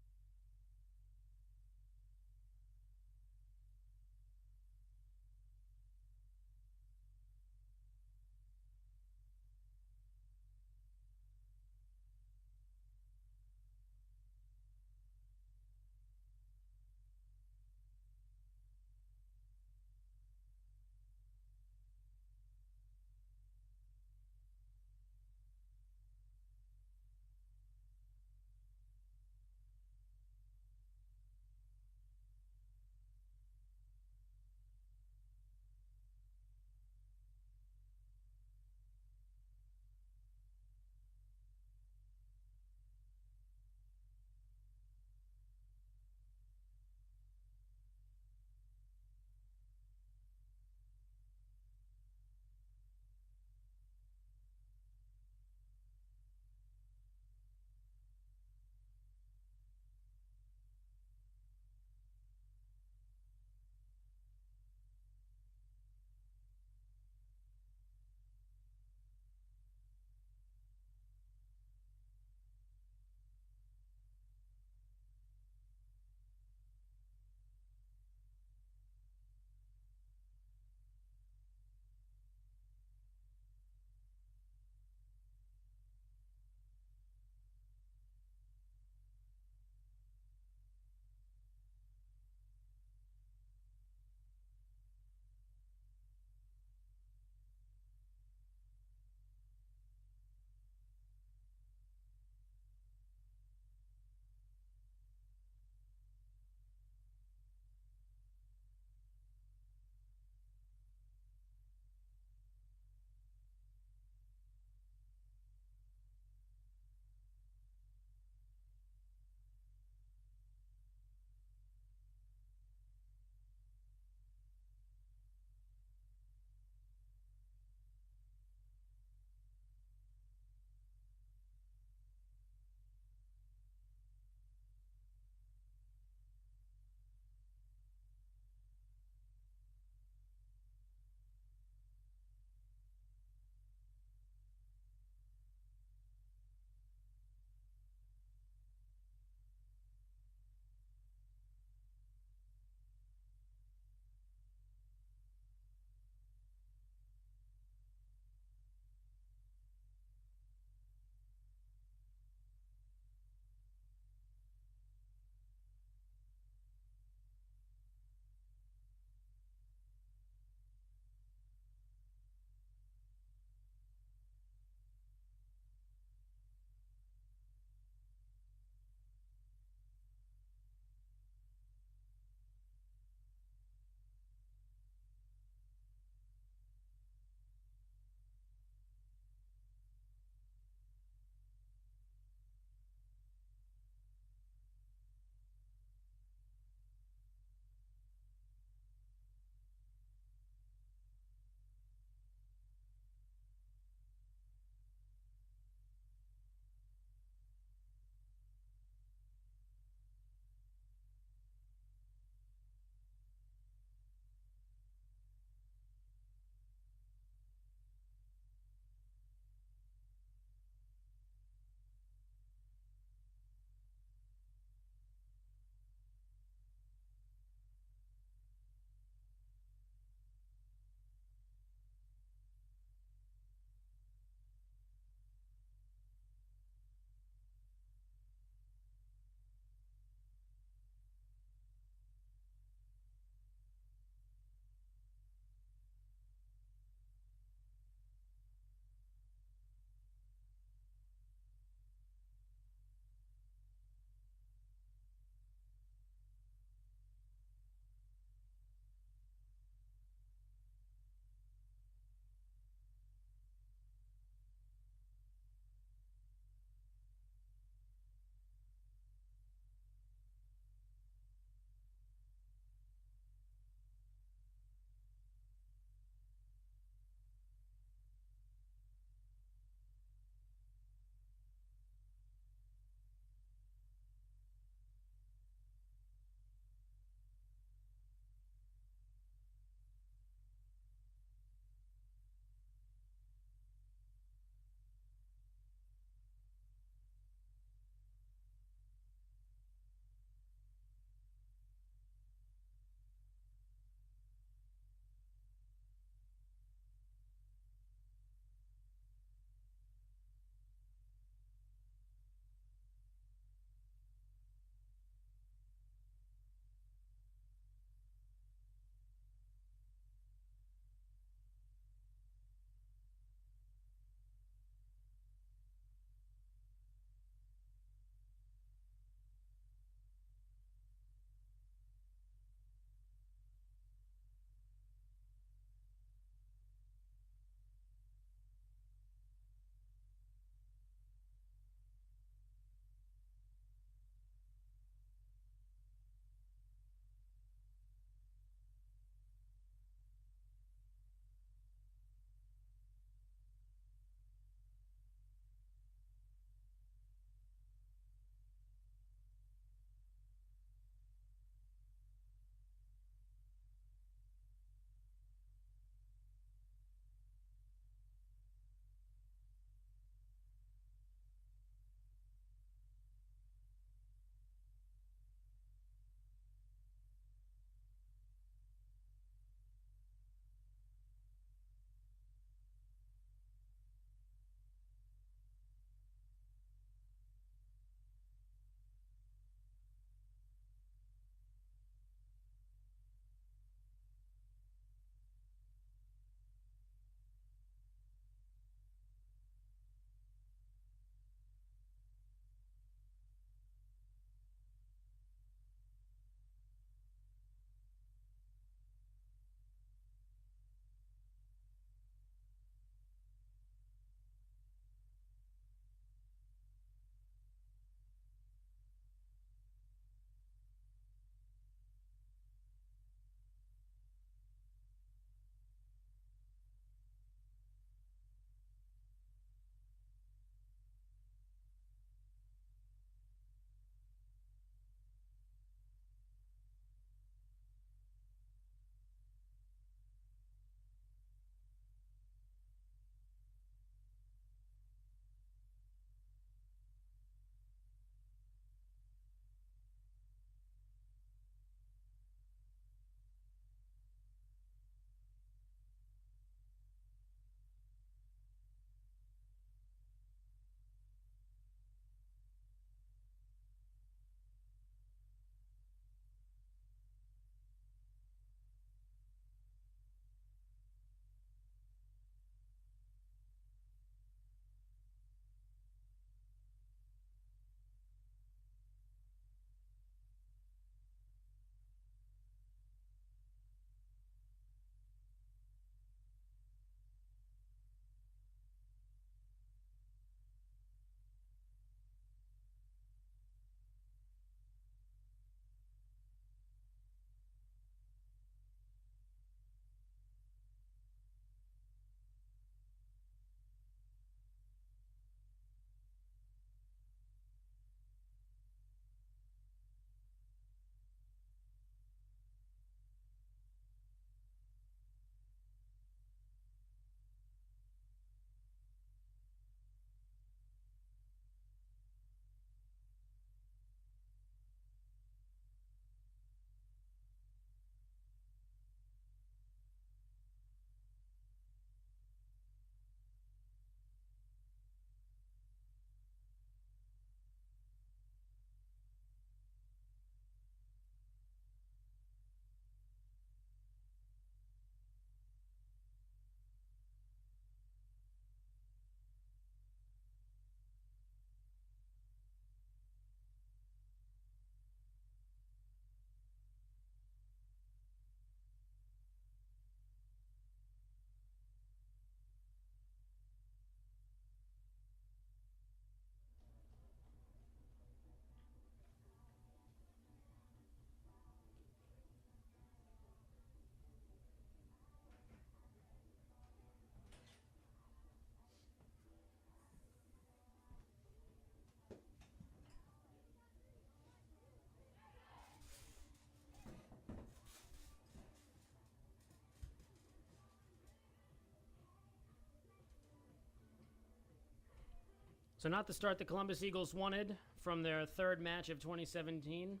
So not the start the Columbus Eagles wanted from their third match of 2017.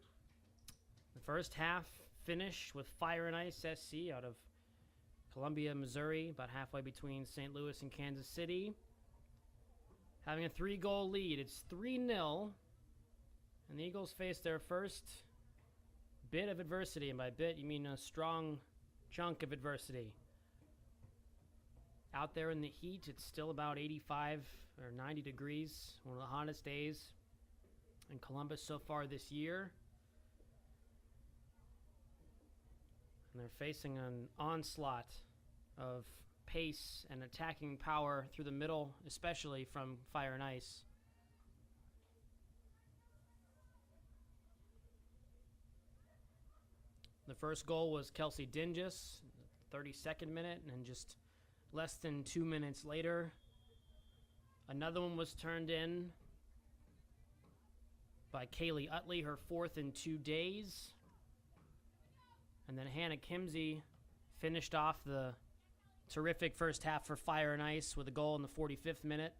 The first half finish with Fire and Ice SC out of Columbia, Missouri, about halfway between St. Louis and Kansas City. Having a 3-goal lead. It's 3-0. And the Eagles face their first bit of adversity. And by bit, you mean a strong chunk of adversity. Out there in the heat, it's still about 85 or 90 degrees. One of the hottest days in Columbus so far this year. And they're facing an onslaught of pace and attacking power through the middle, especially from Fire and Ice. The first goal was Kelsey Dingus, 32nd minute, and just less than 2 minutes later, another one was turned in by Kaylee Utley, her fourth in 2 days. And then Hannah Kimsey finished off the terrific first half for Fire and Ice with a goal in the 45th minute.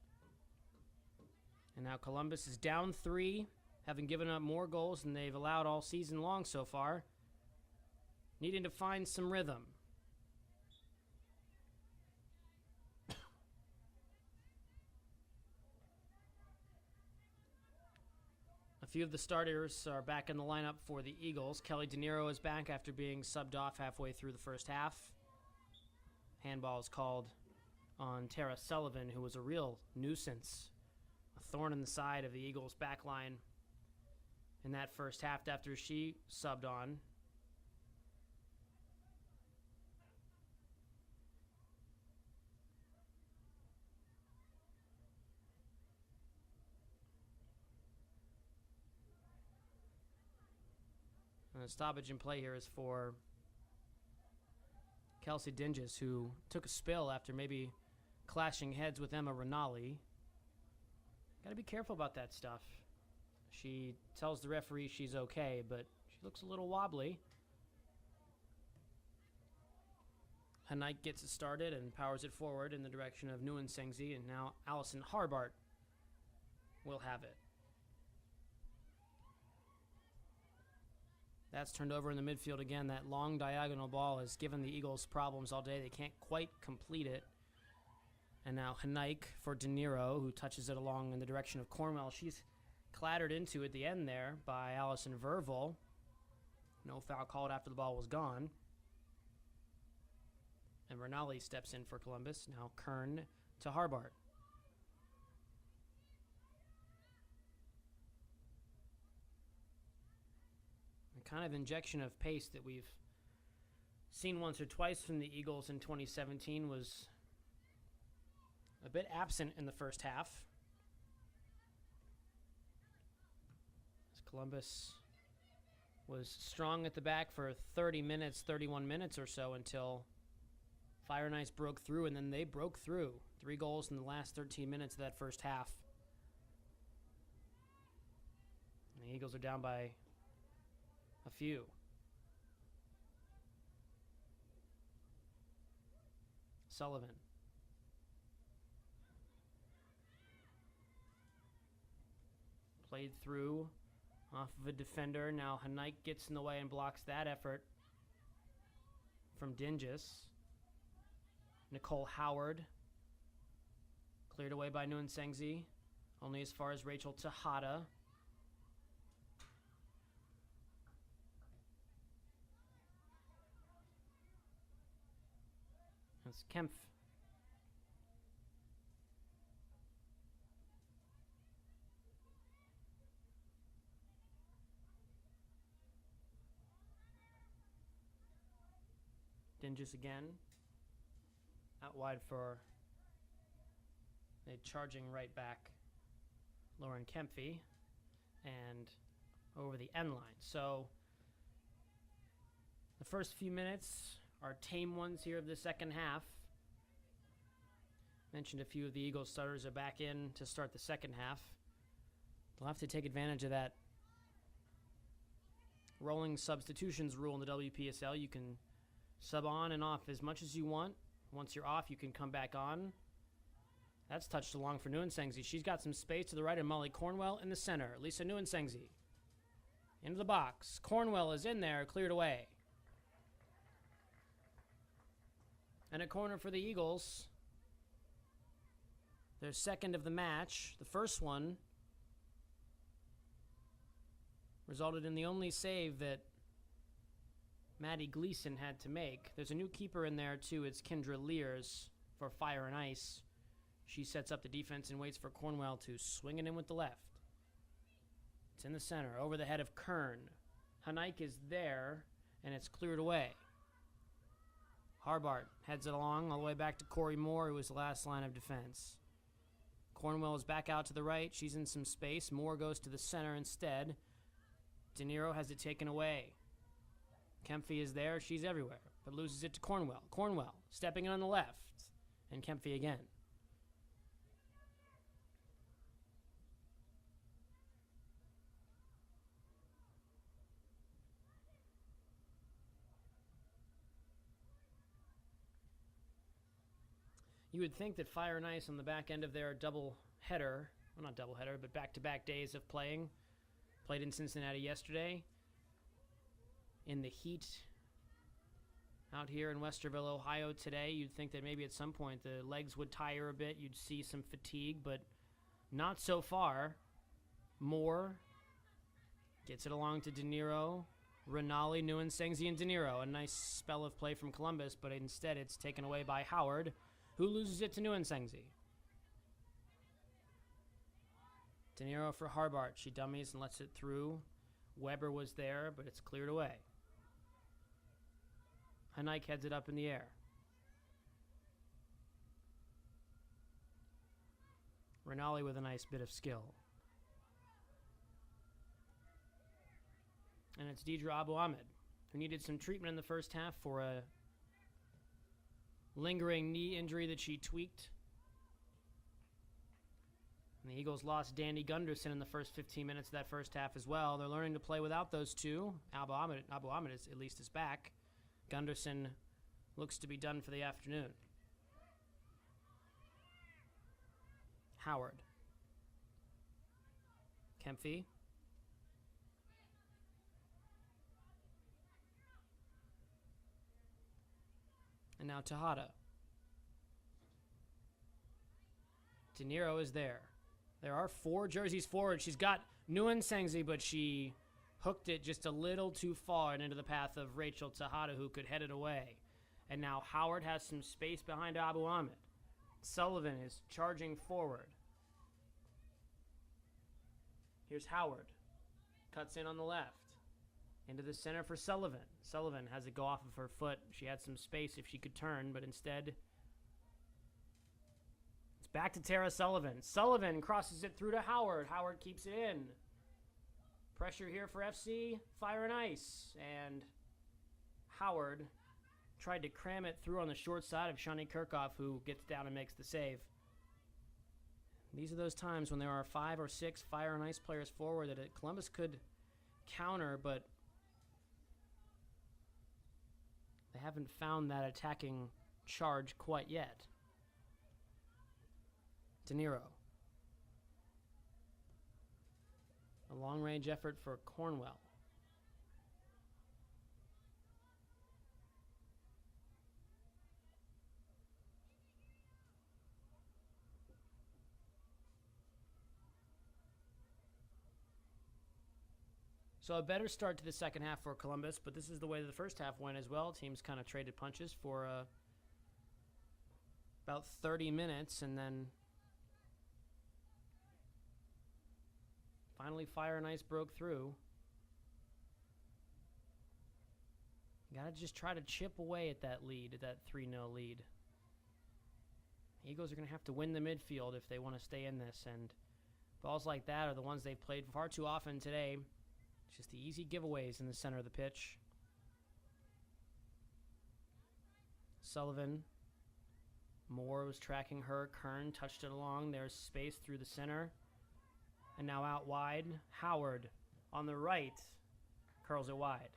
And now Columbus is down 3, having given up more goals than they've allowed all season long so far, needing to find some rhythm. A few of the starters are back in the lineup for the Eagles. Kelly De Niro is back after being subbed off halfway through the first half. Handball is called on Tara Sullivan, who was a real nuisance, a thorn in the side of the Eagles' back line in that first half after she subbed on. And the stoppage in play here is for Kelsey Dingus, who took a spill after maybe clashing heads with Emma Rinaldi. Got to be careful about that stuff. She tells the referee she's okay, but she looks a little wobbly. Hanike gets it started and powers it forward in the direction of Nguyen Sengzi, and now Allison Harbart will have it. That's turned over in the midfield again. That long diagonal ball has given the Eagles problems all day. They can't quite complete it. And now Hanike for De Niro, who touches it along in the direction of Cornwell. She's clattered into at the end there by Allison Verville. No foul called after the ball was gone. And Rinaldi steps in for Columbus. Now Kern to Harbart. Kind of injection of pace that we've seen once or twice from the Eagles in 2017 was a bit absent in the first half. As Columbus was strong at the back for 30 minutes, 31 minutes or so until Fire and Ice broke through, and then they broke through. 3 goals in the last 13 minutes of that first half. And the Eagles are down by a few. Sullivan. Played through off of a defender. Now Hanike gets in the way and blocks that effort from Dingus. Nicole Howard. Cleared away by Nguyen Sengzi. Only as far as Rachel Tejada. That's Kempf. Dingus again. Out wide for a charging right back, Lauren Kempfe, and over the end line. So the first few minutes are tame ones here of the second half. Mentioned a few of the Eagles starters are back in to start the second half. They'll have to take advantage of that rolling substitutions rule in the WPSL. You can sub on and off as much as you want. Once you're off, you can come back on. That's touched along for Nuensengzi. She's got some space to the right of Molly Cornwell in the center. Lisa Nuensengzi into the box. Cornwell is in there, cleared away. And a corner for the Eagles. Their second of the match. The first one resulted in the only save that Maddie Gleason had to make. There's a new keeper in there, too. It's Kendra Lears for Fire and Ice. She sets up the defense and waits for Cornwell to swing it in with the left. It's in the center, over the head of Kern. Haneik is there, and it's cleared away. Harbart heads it along all the way back to Corey Moore, who was the last line of defense. Cornwell is back out to the right. She's in some space. Moore goes to the center instead. De Niro has it taken away. Kempfey is there. She's everywhere, but loses it to Cornwell. Cornwell stepping in on the left, and Kempfey again. You would think that Fire and Ice on the back end of their double header, well, not double header, but back-to-back days of playing, played in Cincinnati yesterday, in the heat out here in Westerville, Ohio today. You'd think that maybe at some point the legs would tire a bit, you'd see some fatigue, but not so far. Moore gets it along to De Niro, Rinaldi, Nuensengzi, and De Niro. A nice spell of play from Columbus, but instead it's taken away by Howard, who loses it to Nuensengzi. De Niro for Harbart. She dummies and lets it through. Weber was there, but it's cleared away. Haneik heads it up in the air. Rinaldi with a nice bit of skill. And it's Deidre Abu Ahmed, who needed some treatment in the first half for a lingering knee injury that she tweaked. And the Eagles lost Danny Gunderson in the first 15 minutes of that first half as well. They're learning to play without those two. Abu Ahmed is, at least is back. Gunderson looks to be done for the afternoon. Howard. Kempfey. And now Tejada. De Niro is there. There are 4 jerseys forward. She's got Nuensengzi, but she hooked it just a little too far and into the path of Rachel Tejada, who could head it away. And now Howard has some space behind Abu Ahmed. Sullivan is charging forward. Here's Howard. Cuts in on the left. Into the center for Sullivan. Sullivan has it go off of her foot. She had some space if she could turn, but instead it's back to Tara Sullivan. Sullivan crosses it through to Howard. Howard keeps it in. Pressure here for FC Fire and Ice. And Howard tried to cram it through on the short side of Shani Kirchhoff, who gets down and makes the save. These are those times when there are 5 or 6 Fire and Ice players forward that Columbus could counter, but they haven't found that attacking charge quite yet. De Niro. A long-range effort for Cornwell. So a better start to the second half for Columbus, but this is the way the first half went as well. Teams kind of traded punches for about 30 minutes, and then finally Fire and Ice broke through. You got to just try to chip away at that lead, at that 3-0 lead. Eagles are going to have to win the midfield if they want to stay in this, and balls like that are the ones they've played far too often today. Just the easy giveaways in the center of the pitch. Sullivan. Moore was tracking her. Kern touched it along. There's space through the center. And now out wide. Howard on the right curls it wide.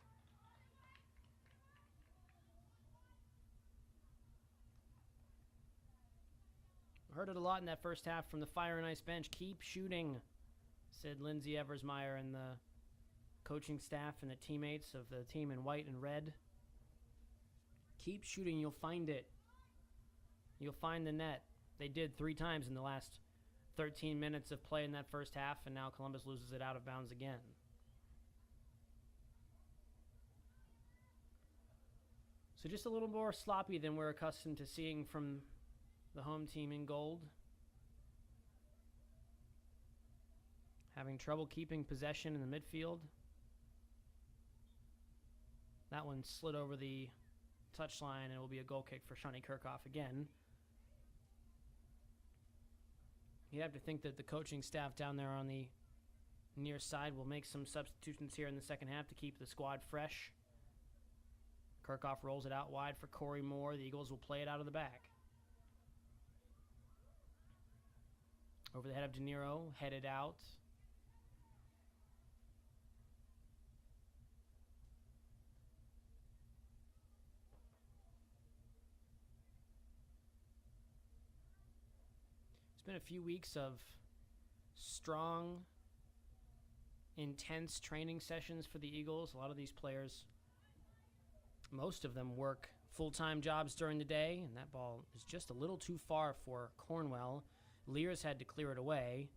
heard it a lot in that first half from the Fire and Ice bench. Keep shooting, said Lindsay Eversmeyer and the coaching staff and the teammates of the team in white and red. Keep shooting, you'll find it. You'll find the net. They did 3 times in the last 13 minutes of play in that first half, and now Columbus loses it out of bounds again. So just a little more sloppy than we're accustomed to seeing from the home team in gold. Having trouble keeping possession in the midfield. That one slid over the touchline, and it will be a goal kick for Shani Kirchhoff again. You have to think that the coaching staff down there on the near side will make some substitutions here in the second half to keep the squad fresh. Kirchhoff rolls it out wide for Corey Moore. The Eagles will play it out of the back. Over the head of De Niro, headed out. It's been a few weeks of strong, intense training sessions for the Eagles. A lot of these players, most of them work full-time jobs during the day, and that ball is just a little too far for Cornwell. Lears had to clear it away.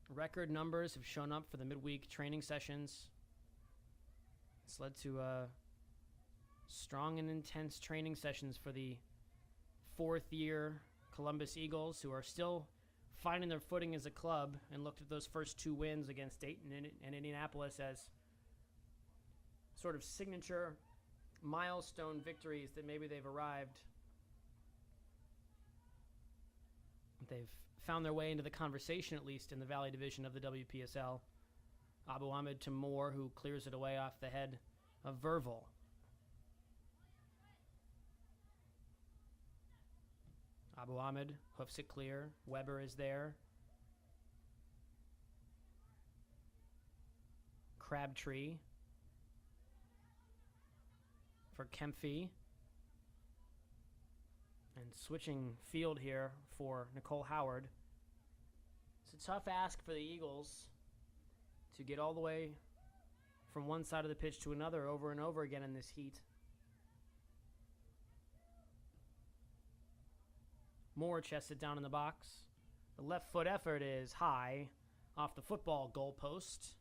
Record numbers have shown up for the midweek training sessions. It's led to strong and intense training sessions for the fourth-year Columbus Eagles, who are still finding their footing as a club, and looked at those first 2 wins against Dayton and Indianapolis as sort of signature milestone victories that maybe they've arrived. They've found their way into the conversation, at least in the Valley Division of the WPSL. Abu Ahmed to Moore, who clears it away off the head of Verville. Abu Ahmed hoofs it clear. Weber is there. Crabtree for Kempfee. And switching field here for Nicole Howard. It's a tough ask for the Eagles to get all the way from one side of the pitch to another over and over again in this heat. Moore chests it down in the box. The left foot effort is high off the football goalpost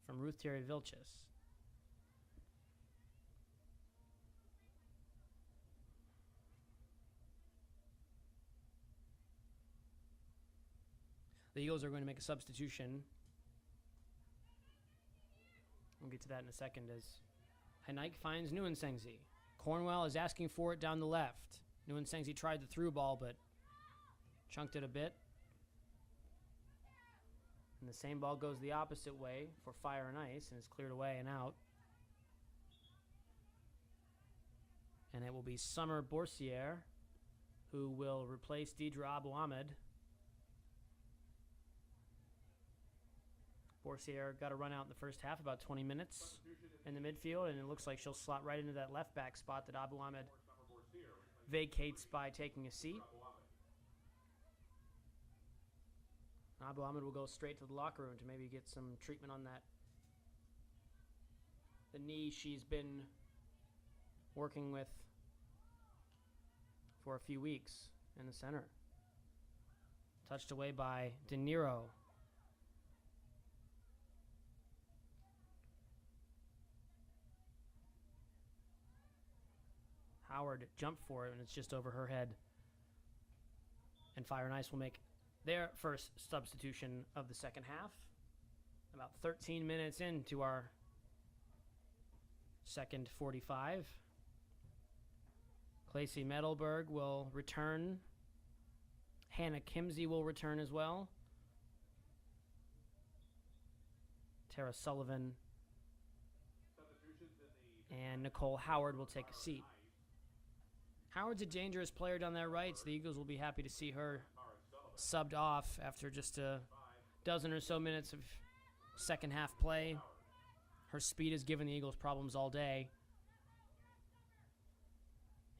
from Ruth Terry Vilches. The Eagles are going to make a substitution. We'll get to that in a second as Hainaik finds Nuensengzi. Cornwell is asking for it down the left. Nuensengzi tried the through ball, but chunked it a bit. And the same ball goes the opposite way for Fire and Ice and is cleared away and out. And it will be Summer Boursier who will replace Deidre Abu Ahmed. Boursier got a run out in the first half, about 20 minutes in the midfield, and it looks like she'll slot right into that left back spot that Abu Ahmed vacates by taking a seat. Abu Ahmed will go straight to the locker room to maybe get some treatment on the knee she's been working with for a few weeks in the center. Touched away by De Niro. Howard jumped for it, and it's just over her head. And Fire and Ice will make their first substitution of the second half. About 13 minutes into our second 45. Claycy Medelberg will return. Hannah Kimsey will return as well. Tara Sullivan and Nicole Howard will take a seat. Howard's a dangerous player down there right, so the Eagles will be happy to see her subbed off after just a dozen or so minutes of second half play. Her speed has given the Eagles problems all day.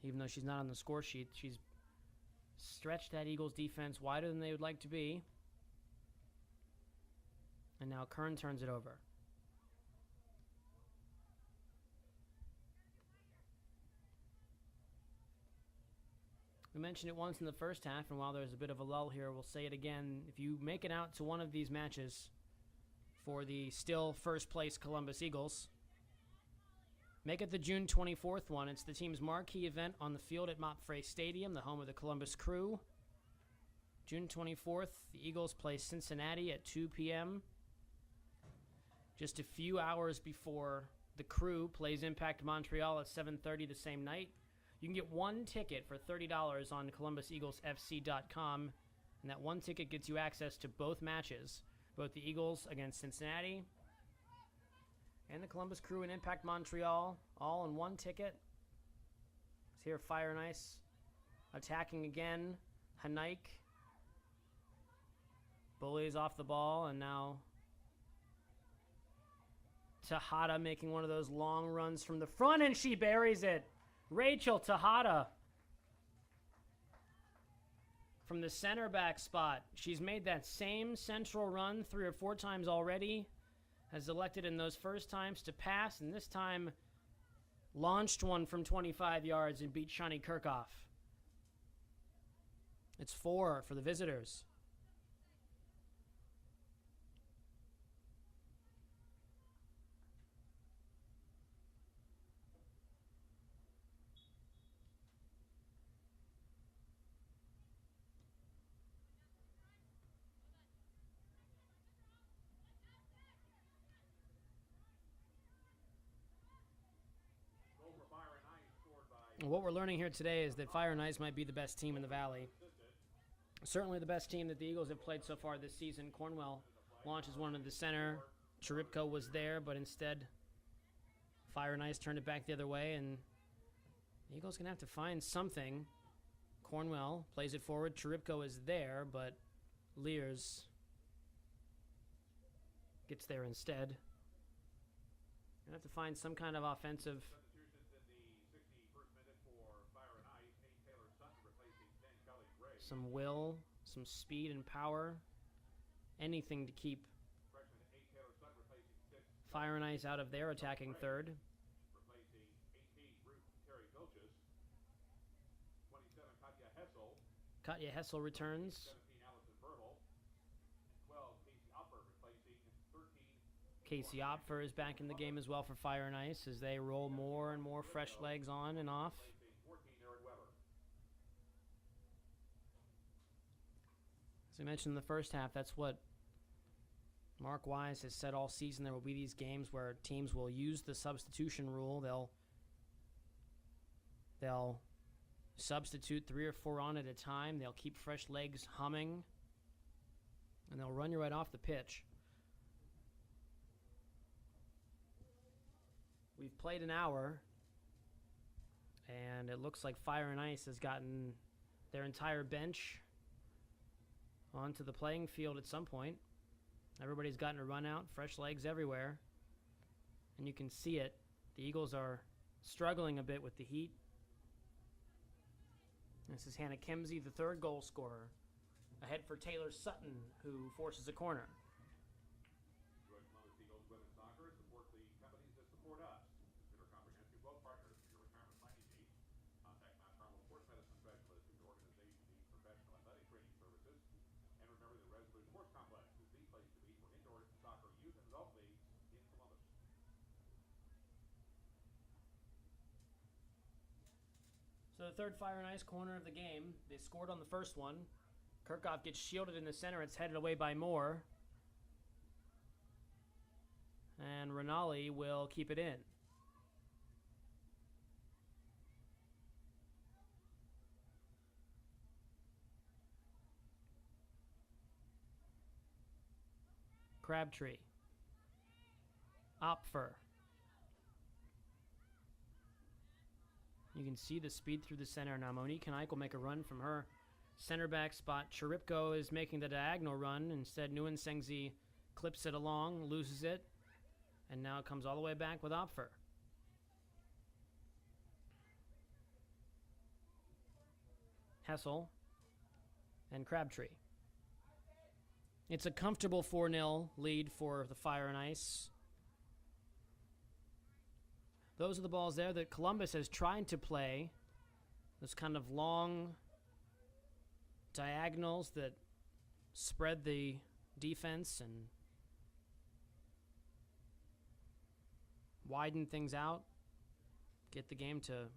Even though she's not on the score sheet, she's stretched that Eagles defense wider than they would like to be. And now Kern turns it over. We mentioned it once in the first half, and while there's a bit of a lull here, we'll say it again. If you make it out to one of these matches for the still first place Columbus Eagles, make it the June 24th one. It's the team's marquee event on the field at Mopfre Stadium, the home of the Columbus Crew. June 24th, the Eagles play Cincinnati at 2 p.m. Just a few hours before the Crew plays Impact Montreal at 7:30 the same night. You can get one ticket for $30 on ColumbusEaglesFC.com, and that one ticket gets you access to both matches, both the Eagles against Cincinnati and the Columbus Crew and Impact Montreal, all in one ticket. It's here Fire and Ice attacking again. Hanaik bullies off the ball, and now Tejada making one of those long runs from the front, and she buries it. Rachel Tejada from the center back spot. She's made that same central run 3 or 4 times already, has elected in those first times to pass, and this time launched one from 25 yards and beat Shani Kirchhoff. It's 4 for the visitors. What we're learning here today is that Fire and Ice might be the best team in the Valley. Certainly the best team that the Eagles have played so far this season. Cornwell launches one in the center. Cheripko was there, but instead Fire and Ice turned it back the other way, and the Eagles going to have to find something. Cornwell plays it forward. Cheripko is there, but Lears gets there instead. Going to have to find some kind of offensive some will, some speed and power, anything to keep Fire and Ice out of their attacking third. Katja Hessel returns. Casey Opfer is back in the game as well for Fire and Ice as they roll more and more fresh legs on and off. As I mentioned in the first half, that's what Mark Wise has said all season. There will be these games where teams will use the substitution rule. They'll substitute 3 or 4 on at a time. They'll keep fresh legs humming, and they'll run you right off the pitch. We've played an hour, and it looks like Fire and Ice has gotten their entire bench onto the playing field at some point. Everybody's gotten a run out, fresh legs everywhere. And you can see it. The Eagles are struggling a bit with the heat. This is Hannah Kimsey, the third goal scorer. Ahead for Taylor Sutton, who forces a corner. Join Columbus Eagles Women's Soccer. Support the companies that support us. Consider comprehensive wealth partners for your retirement planning needs. Contact Mount Carmel Sports Medicine Specialist if your organization needs professional athletic training services. And remember that Resolute Sports Complex is the place to be for indoor soccer youth and adult leagues in Columbus. So the third Fire and Ice corner of the game. They scored on the first one. Kirchhoff gets shielded in the center. It's headed away by Moore. And Rinaldi will keep it in. Crabtree. Opfer. You can see the speed through the center. Now Monique Hanaik will make a run from her center back spot. Cheripko is making the diagonal run. Instead, Nguyen Sengzi clips it along, loses it, and now it comes all the way back with Opfer. Hessel, and Crabtree. It's a comfortable 4-0 lead for the Fire and Ice. Those are the balls there that Columbus has tried to play. Those kind of long diagonals that spread the defense and widen things out. Get the game to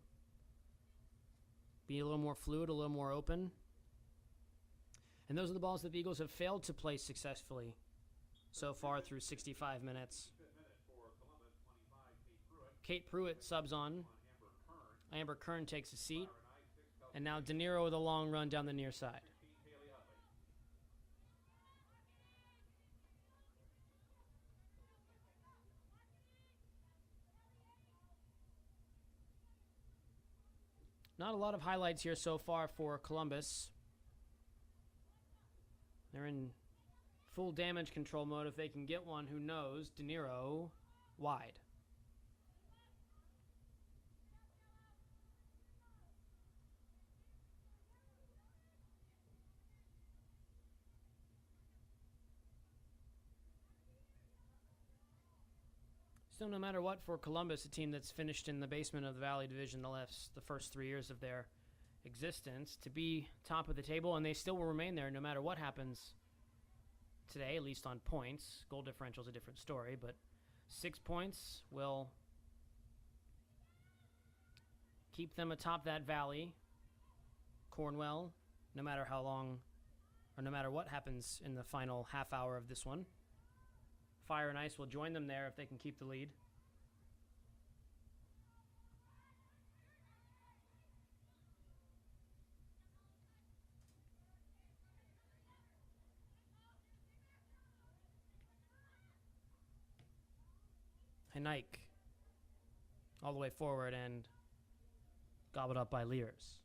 be a little more fluid, a little more open. And those are the balls that the Eagles have failed to play successfully so far through 65 minutes. Kate Pruitt subs on. Amber Kern takes a seat. And now De Niro with a long run down the near side. Not a lot of highlights here so far for Columbus. They're in full damage control mode. If they can get one, who knows? De Niro wide. So no matter what for Columbus, a team that's finished in the basement of the Valley Division the first 3 years of their existence, to be top of the table, and they still will remain there no matter what happens today, at least on points. Goal differential is a different story, but 6 points will keep them atop that valley. Cornwell, no matter how long or no matter what happens in the final half hour of this one. Fire and Ice will join them there if they can keep the lead. Henike all the way forward and gobbled up by Lears.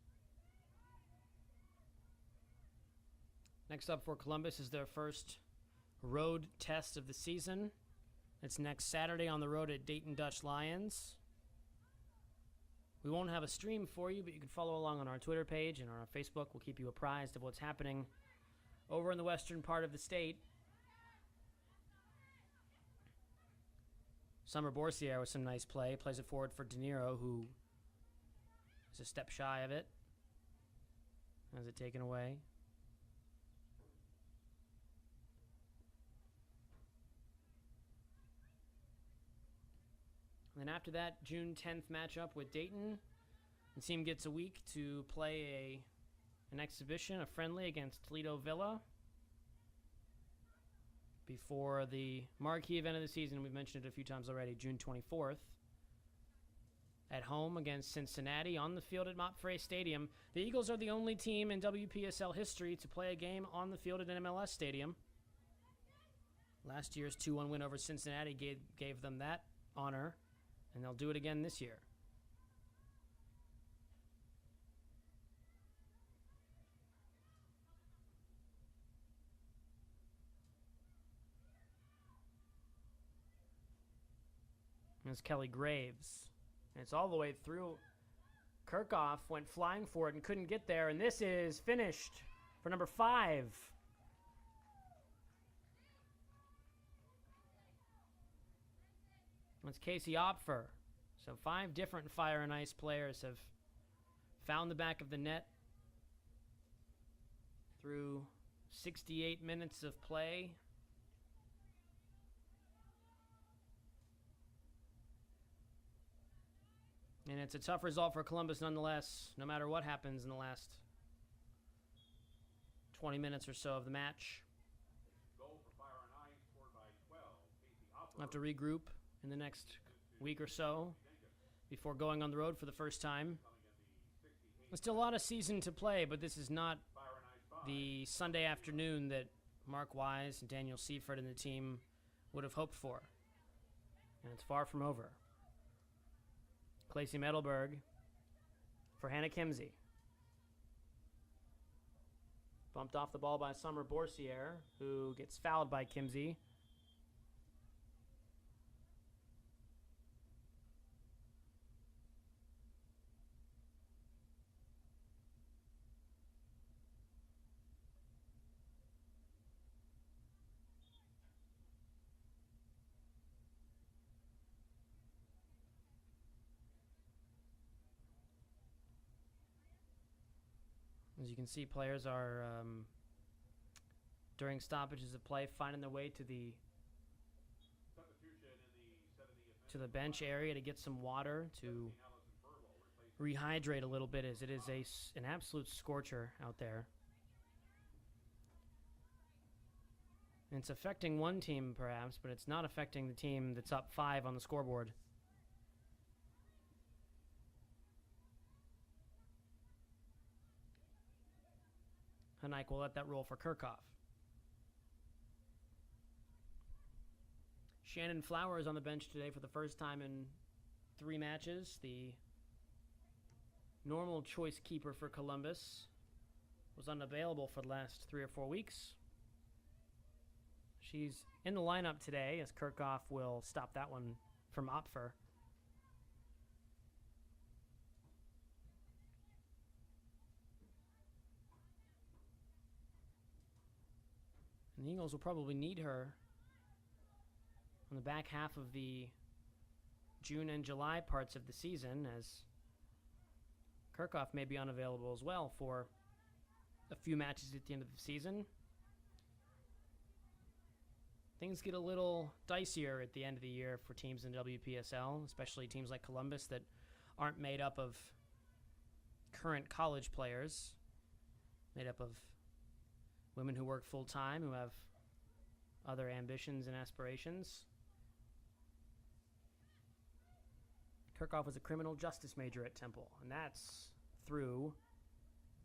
Next up for Columbus is their first road test of the season. It's next Saturday on the road at Dayton Dutch Lions. We won't have a stream for you, but you can follow along on our Twitter page and on our Facebook. We'll keep you apprised of what's happening over in the western part of the state. Summer Borsier with some nice play. Plays it forward for De Niro, who is a step shy of it. Has it taken away. And then after that, June 10th matchup with Dayton. The team gets a week to play an exhibition, a friendly against Toledo Villa. Before the marquee event of the season, we've mentioned it a few times already, June 24th. At home against Cincinnati on the field at Mopfre Stadium. The Eagles are the only team in WPSL history to play a game on the field at an MLS stadium. Last year's 2-1 win over Cincinnati gave them that honor. And they'll do it again this year. There's Kelly Graves. And it's all the way through. Kirchhoff went flying for it and couldn't get there. And this is finished for number 5. It's Casey Opfer. So 5 different Fire and Ice players have found the back of the net through 68 minutes of play. And it's a tough result for Columbus nonetheless, no matter what happens in the last 20 minutes or so of the match. Goal for Fire and Ice scored by 12. Casey Opfer. We'll have to regroup in the next week or so before going on the road for the first time. There's still a lot of season to play, but this is not the Sunday afternoon that Mark Wise and Daniel Seifert and the team would have hoped for. And it's far from over. Clacy Metalberg for Hannah Kimsey. Bumped off the ball by Summer Borsier, who gets fouled by Kimsey. As you can see, players are, during stoppages of play, finding their way to the bench area to get some water to rehydrate a little bit, as it is an absolute scorcher out there. And it's affecting one team, perhaps, but it's not affecting the team that's up 5 on the scoreboard. Haneik will let that roll for Kirchhoff. Shannon Flower is on the bench today for the first time in 3 matches. The normal choice keeper for Columbus was unavailable for the last 3 or 4 weeks. She's in the lineup today, as Kirchhoff will stop that one from Opfer. And the Eagles will probably need her on the back half of the June and July parts of the season, as Kirchhoff may be unavailable as well for a few matches at the end of the season. Things get a little dicier at the end of the year for teams in WPSL, especially teams like Columbus that aren't made up of current college players, made up of women who work full-time, who have other ambitions and aspirations. Kirchhoff was a criminal justice major at Temple, and that's through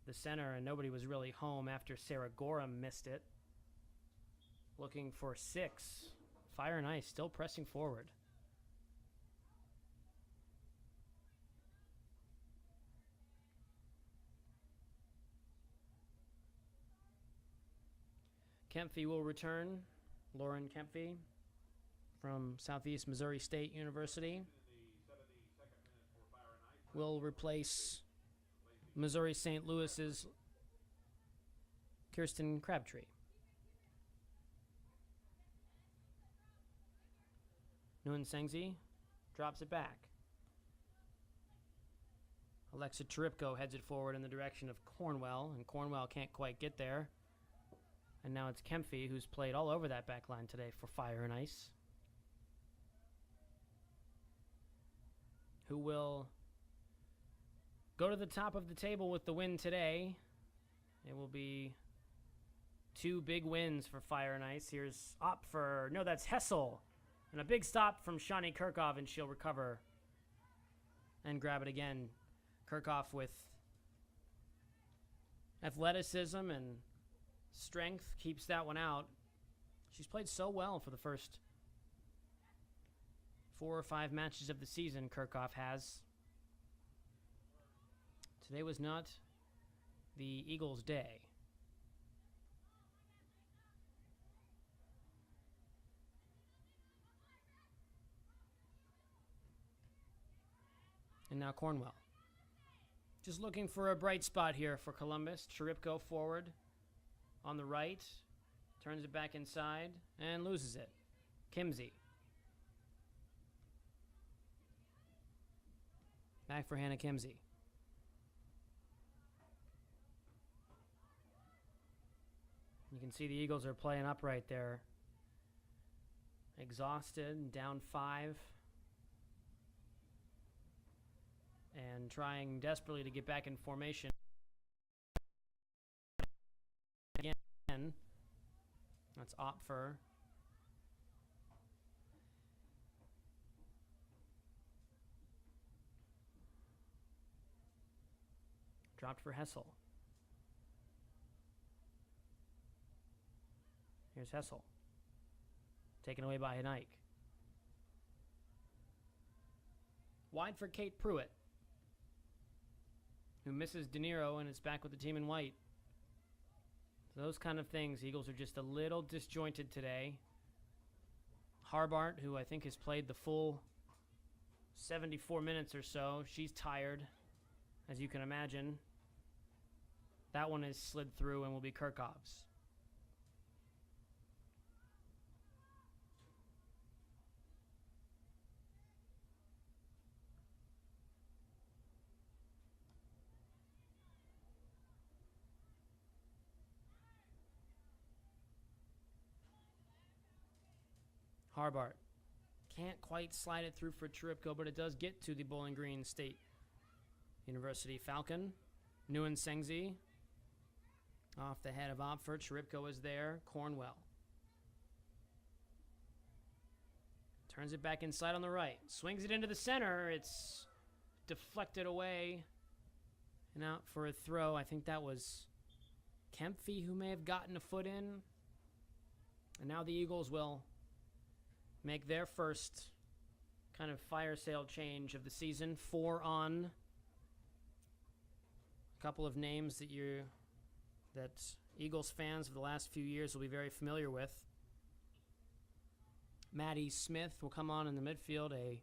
the center, and nobody was really home after Sarah Gorham missed it. Looking for 6. Fire and Ice still pressing forward. Kempfy will return. Lauren Kempfy from Southeast Missouri State University will replace Missouri St. Louis's Kirsten Crabtree. Nguyen Sengzi drops it back. Alexa Tripko heads it forward in the direction of Cornwell, and Cornwell can't quite get there. And now it's Kempfy, who's played all over that back line today for Fire and Ice, who will go to the top of the table with the win today. It will be 2 big wins for Fire and Ice. Here's Opfer. No, that's Hessel. And a big stop from Shani Kirchhoff, and she'll recover and grab it again. Kirchhoff with athleticism and strength keeps that one out. She's played so well for the first 4 or 5 matches of the season, Kirchhoff has. Today was not the Eagles' day. And now Cornwell. Just looking for a bright spot here for Columbus. Cheripko forward on the right. Turns it back inside and loses it. Kimsey. Back for Hannah Kimsey. You can see the Eagles are playing upright there. Exhausted, down 5. And trying desperately to get back in formation. Again, that's Opfer. Dropped for Hessel. Here's Hessel. Taken away by Haneik. Wide for Kate Pruitt, who misses De Niro and is back with the team in white. Those kind of things. Eagles are just a little disjointed today. Harbart, who I think has played the full 74 minutes or so, she's tired, as you can imagine. That one is slid through and will be Kirchhoff's. Harbart can't quite slide it through for Cheripko, but it does get to the Bowling Green State University Falcon. Nguyen Sengzi off the head of Opford. Cheripko is there. Cornwell turns it back inside on the right. Swings it into the center. It's deflected away and out for a throw. I think that was Kempfy who may have gotten a foot in. And now the Eagles will make their first kind of fire sale change of the season. 4 on. A couple of names that Eagles fans of the last few years will be very familiar with. Maddie Smith will come on in the midfield, a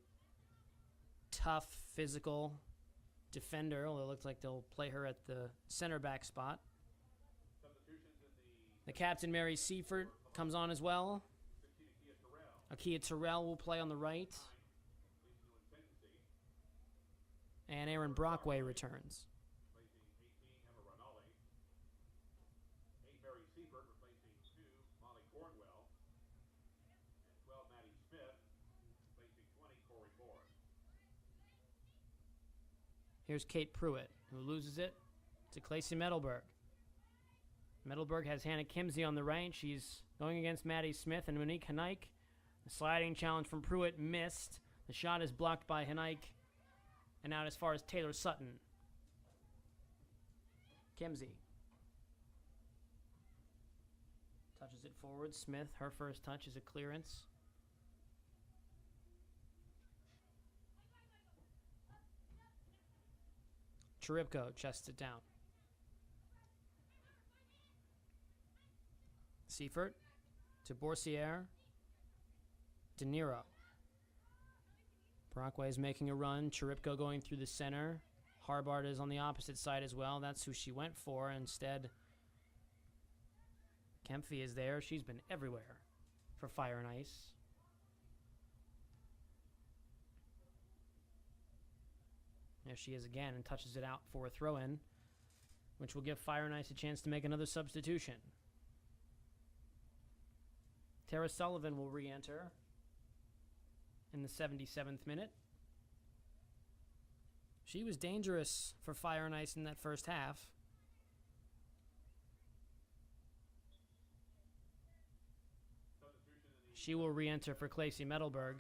tough, physical defender, although it looks like they'll play her at the center back spot. The captain, Mary Seifert, comes on as well. Akia Terrell will play on the right. And Aaron Brockway returns. Here's Kate Pruitt, who loses it to Claycy Metalberg. Metalberg has Hannah Kimsey on the right. She's going against Maddie Smith and Monique Hanaik. The sliding challenge from Pruitt missed. The shot is blocked by Hanaik and out as far as Taylor Sutton. Kimsey touches it forward. Smith, her first touch is a clearance. Cheripko chests it down. Seifert to Boursier. De Niro. Brockway is making a run. Cheripko going through the center. Harbart is on the opposite side as well. That's who she went for. Instead, Kempfy is there. She's been everywhere for Fire and Ice. There she is again and touches it out for a throw-in, which will give Fire and Ice a chance to make another substitution. Tara Sullivan will re-enter in the 77th minute. She was dangerous for Fire and Ice in that first half. She will re-enter for Claycy Metalberg.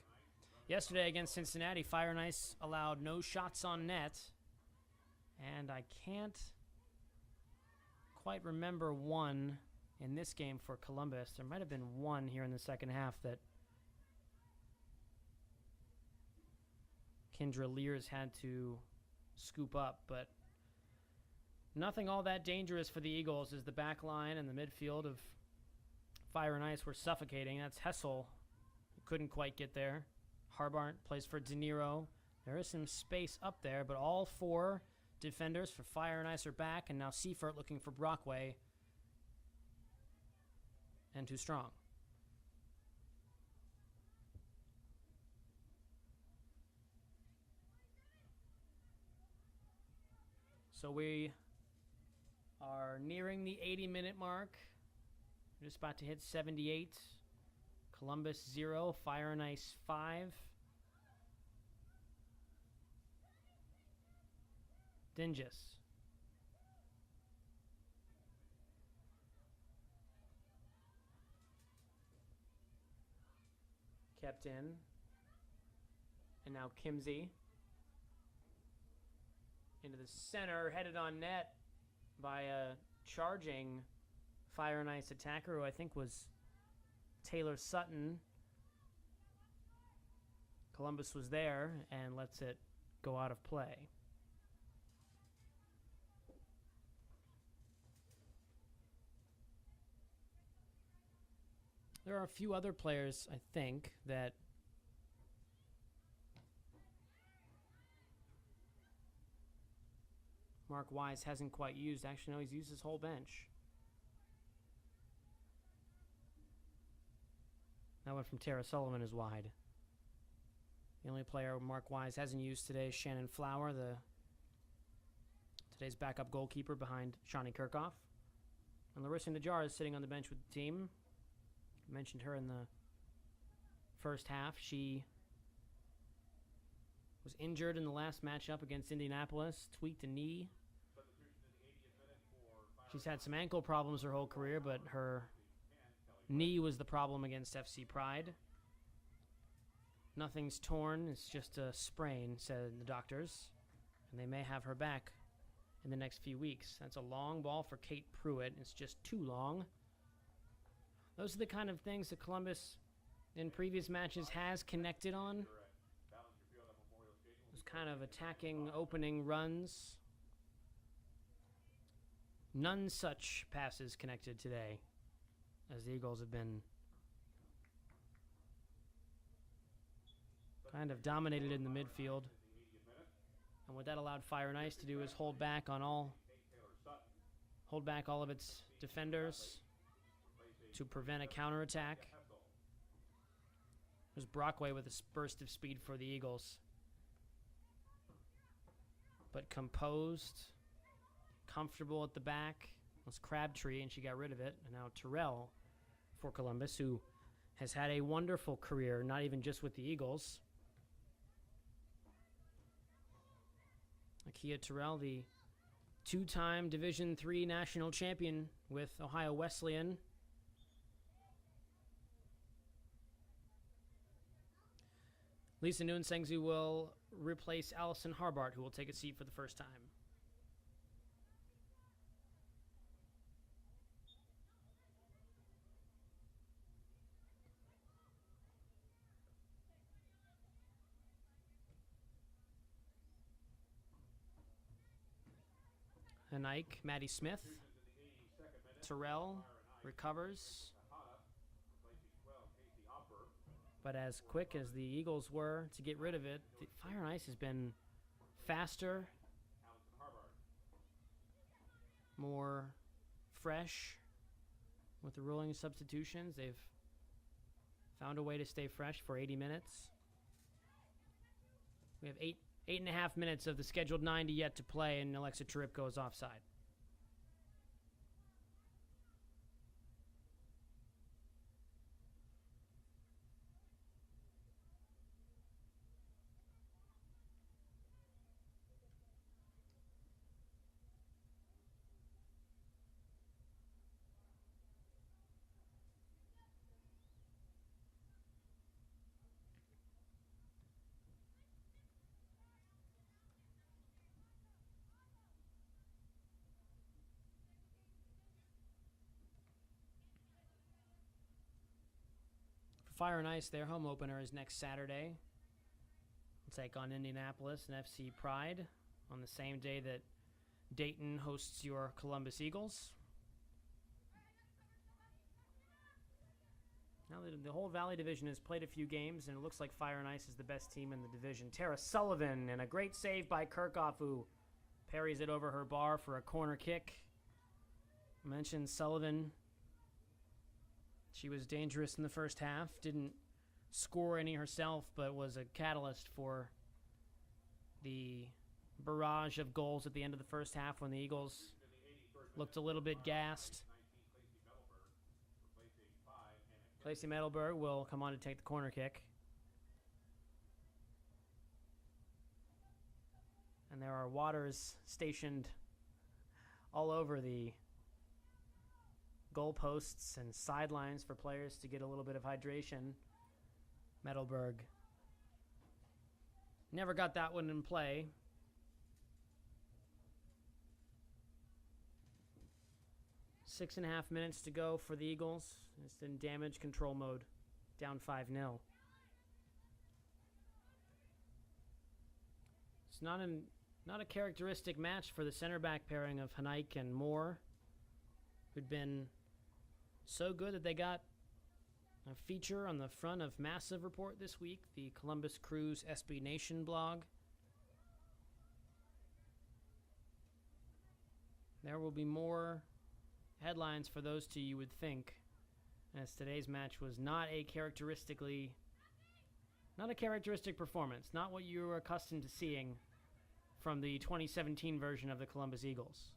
Yesterday against Cincinnati, Fire and Ice allowed no shots on net. And I can't quite remember one in this game for Columbus. There might have been one here in the second half that Kendra Lears had to scoop up, but nothing all that dangerous for the Eagles as the back line and the midfield of Fire and Ice were suffocating. That's Hessel, who couldn't quite get there. Harbart plays for De Niro. There is some space up there, but all 4 defenders for Fire and Ice are back, and now Seifert looking for Brockway. And too strong. So we are nearing the 80-minute mark. We're just about to hit 78. Columbus 0, Fire and Ice 5. Dingus. Kept in. And now Kimsey. Into the center, headed on net by a charging Fire and Ice attacker who I think was Taylor Sutton. Columbus was there and lets it go out of play. There are a few other players, I think, that Mark Wise hasn't quite used. Actually, no, he's used his whole bench. That one from Tara Sullivan is wide. The only player Mark Wise hasn't used today is Shannon Flower, today's backup goalkeeper behind Shawnee Kirkhoff. And Larissa Najjar is sitting on the bench with the team. I mentioned her in the first half. She was injured in the last matchup against Indianapolis, tweaked a knee. She's had some ankle problems her whole career, but her knee was the problem against FC Pride. Nothing's torn, it's just a sprain, said the doctors, and they may have her back in the next few weeks. That's a long ball for Kate Pruitt. It's just too long. Those are the kind of things that Columbus in previous matches has connected on. Those kind of attacking opening runs. None such passes connected today, as the Eagles have been kind of dominated in the midfield. And what that allowed Fire and Ice to do is hold back all of its defenders to prevent a counterattack. It was Brockway with a burst of speed for the Eagles. But composed, comfortable at the back was Crabtree, and she got rid of it. And now Terrell for Columbus, who has had a wonderful career, not even just with the Eagles. Akia Terrell, the two-time Division III national champion with Ohio Wesleyan. Lisa Nunsengzu will replace Allison Harbart, who will take a seat for the first time. And Ike, Maddie Smith. Terrell recovers. But as quick as the Eagles were to get rid of it, the Fire and Ice has been faster, more fresh with the rolling substitutions. They've found a way to stay fresh for 80 minutes. We have 8.5 minutes of the scheduled 90 yet to play, and Alexa Charipko is offside. Fire and Ice, their home opener is next Saturday. They'll take on Indianapolis and FC Pride on the same day that Dayton hosts your Columbus Eagles. Now the whole Valley Division has played a few games, and it looks like Fire and Ice is the best team in the division. Tara Sullivan, and a great save by Kirchhoff, who parries it over her bar for a corner kick. I mentioned Sullivan. She was dangerous in the first half, didn't score any herself, but was a catalyst for the barrage of goals at the end of the first half when the Eagles looked a little bit gassed. Lacey Metalberg will come on to take the corner kick. And there are waters stationed all over the goalposts and sidelines for players to get a little bit of hydration. Metalberg never got that one in play. Six and a half minutes to go for the Eagles. It's in damage control mode, down 5-0. It's not a characteristic match for the center back pairing of Hanaik and Moore, who'd been so good that they got a feature on the front of Massive Report this week, the Columbus Crews SB Nation blog. There will be more headlines for those two, you would think, as today's match was not a characteristic performance, not what you were accustomed to seeing from the 2017 version of the Columbus Eagles.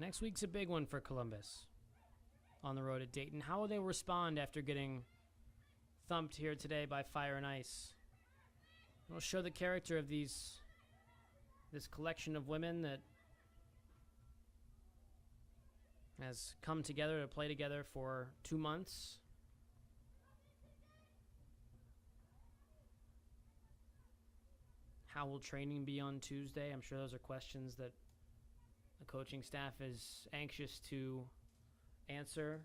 Next week's a big one for Columbus on the road at Dayton. How will they respond after getting thumped here today by Fire and Ice? It'll show the character of this collection of women that has come together to play together for 2 months. How will training be on Tuesday? I'm sure those are questions that the coaching staff is anxious to answer.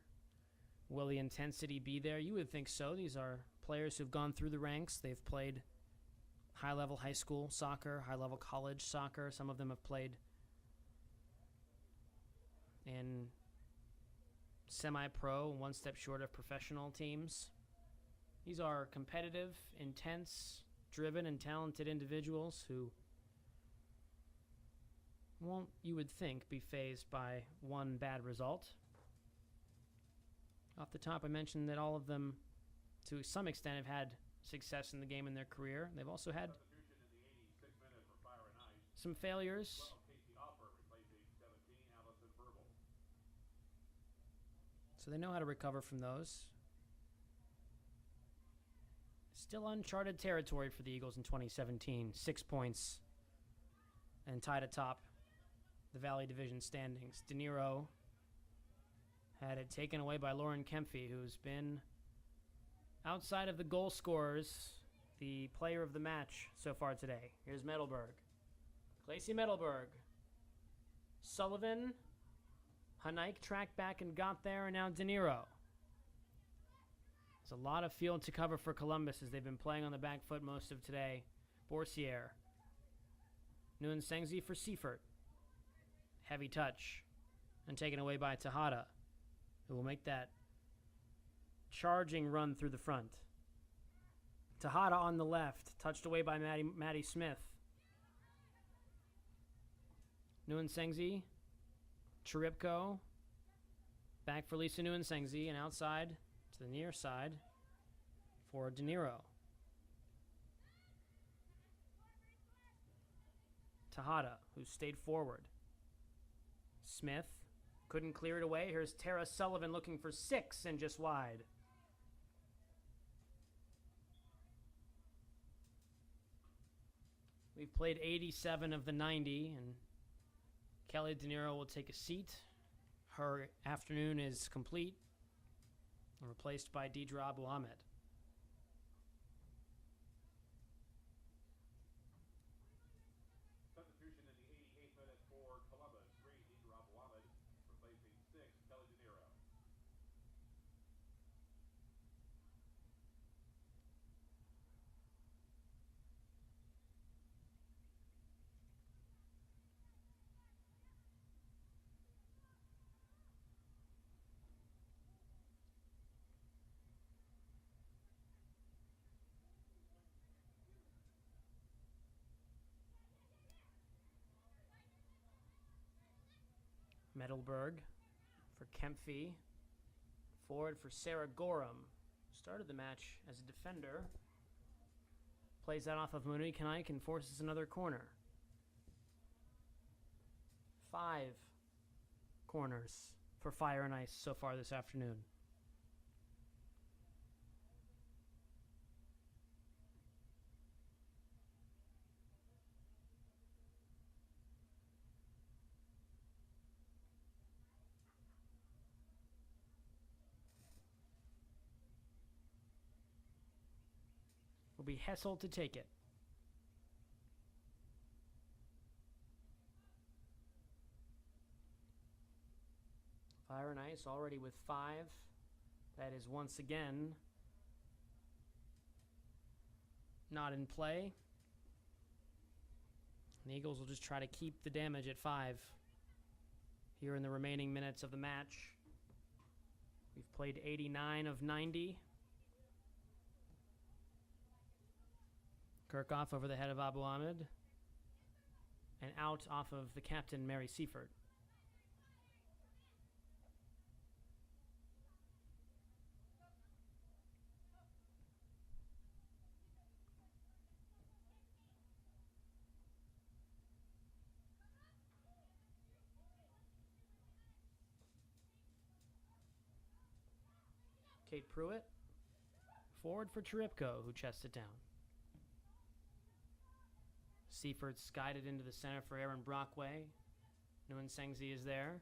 Will the intensity be there? You would think so. These are players who've gone through the ranks. They've played high-level high school soccer, high-level college soccer. Some of them have played in semi-pro, one step short of professional teams. These are competitive, intense, driven, and talented individuals who won't, you would think, be fazed by one bad result. Off the top, I mentioned that all of them, to some extent, have had success in the game in their career. They've also had some failures. So they know how to recover from those. Still uncharted territory for the Eagles in 2017. 6 points and tied atop the Valley Division standings. De Niro had it taken away by Lauren Kempfe, who's been, outside of the goal scorers, the player of the match so far today. Here's Metalberg. Lacey Metalberg. Sullivan. Hanaik tracked back and got there, and now De Niro. There's a lot of field to cover for Columbus as they've been playing on the back foot most of today. Borsier. Nguyen Sengzi for Seifert. Heavy touch. And taken away by Tejada, who will make that charging run through the front. Tejada on the left, touched away by Maddie Smith. Nguyen Sengzi. Charipko. Back for Lisa Nguyen Sengzi, and outside to the near side for De Niro. Tejada, who stayed forward. Smith couldn't clear it away. Here's Tara Sullivan looking for 6 and just wide. We've played 87 of the 90, and Kelly De Niro will take a seat. Her afternoon is complete, replaced by Deidre Abu Ahmed. Substitution in the 88th minute for Columbus. 3, Deidre Abu Ahmed, replacing 6, Kelly De Niro. Metalberg for Kempfe. Forward for Sarah Gorham. Started the match as a defender. Plays that off of Monique Hanaik and forces another corner. 5 corners for Fire and Ice so far this afternoon. Will be Hessel to take it. Fire and Ice already with 5. That is once again not in play. And the Eagles will just try to keep the damage at 5 here in the remaining minutes of the match. We've played 89 of 90. Kirchhoff over the head of Abu Ahmed. And out off of the captain, Mary Seifert. Kate Pruitt. Forward for Cheripko, who chests it down. Seifert skied it into the center for Aaron Brockway. Nguyen Sengzi is there.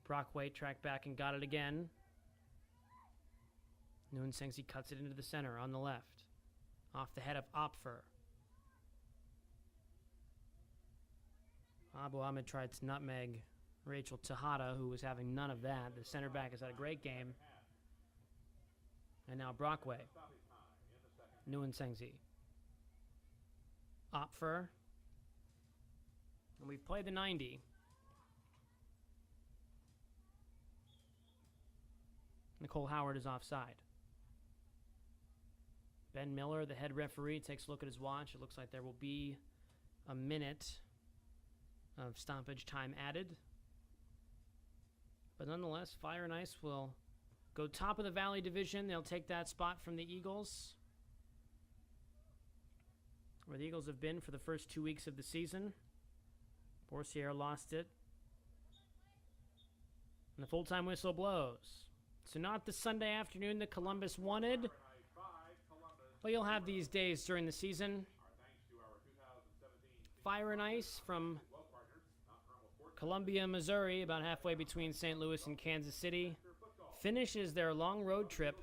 Brockway tracked back and got it again. Nguyen Sengzi cuts it into the center on the left. Off the head of Opfer. Abu Ahmed tried to nutmeg Rachel Tejada, who was having none of that. The center back has had a great game. And now Brockway. Nguyen Sengzi. Opfer. And we've played the 90. Nicole Howard is offside. Ben Miller, the head referee, takes a look at his watch. It looks like there will be a minute of stoppage time added. But nonetheless, Fire and Ice will go top of the Valley Division. They'll take that spot from the Eagles, where the Eagles have been for the first 2 weeks of the season. Borsier lost it. And the full-time whistle blows. So not the Sunday afternoon that Columbus wanted, but you'll have these days during the season. Fire and Ice from Columbia, Missouri, about halfway between St. Louis and Kansas City, finishes their long road trip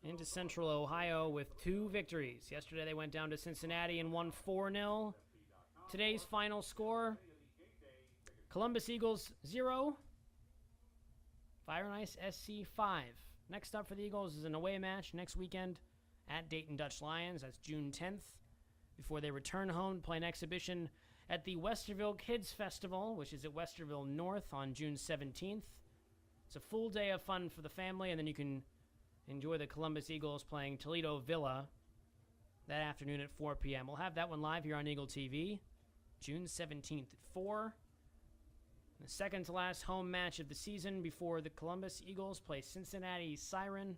into Central Ohio with 2 victories. Yesterday they went down to Cincinnati and won 4-0. Today's final score, Columbus Eagles 0, Fire and Ice SC 5. Next up for the Eagles is an away match next weekend at Dayton Dutch Lions. That's June 10th, before they return home to play an exhibition at the Westerville Kids Festival, which is at Westerville North on June 17th. It's a full day of fun for the family, and then you can enjoy the Columbus Eagles playing Toledo Villa that afternoon at 4 p.m. We'll have that one live here on Eagle TV, June 17th at 4. The second to last home match of the season before the Columbus Eagles play Cincinnati Siren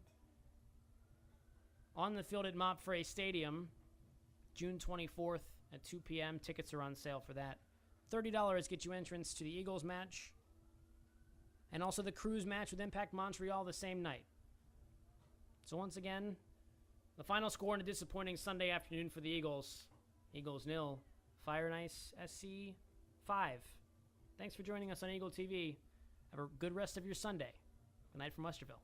on the field at Mopfre Stadium, June 24th at 2 p.m. Tickets are on sale for that. $30 get you entrance to the Eagles match and also the Cruise match with Impact Montreal the same night. So once again, the final score in a disappointing Sunday afternoon for the Eagles. Eagles 0, Fire and Ice SC 5. Thanks for joining us on Eagle TV. Have a good rest of your Sunday. Good night from Westerville.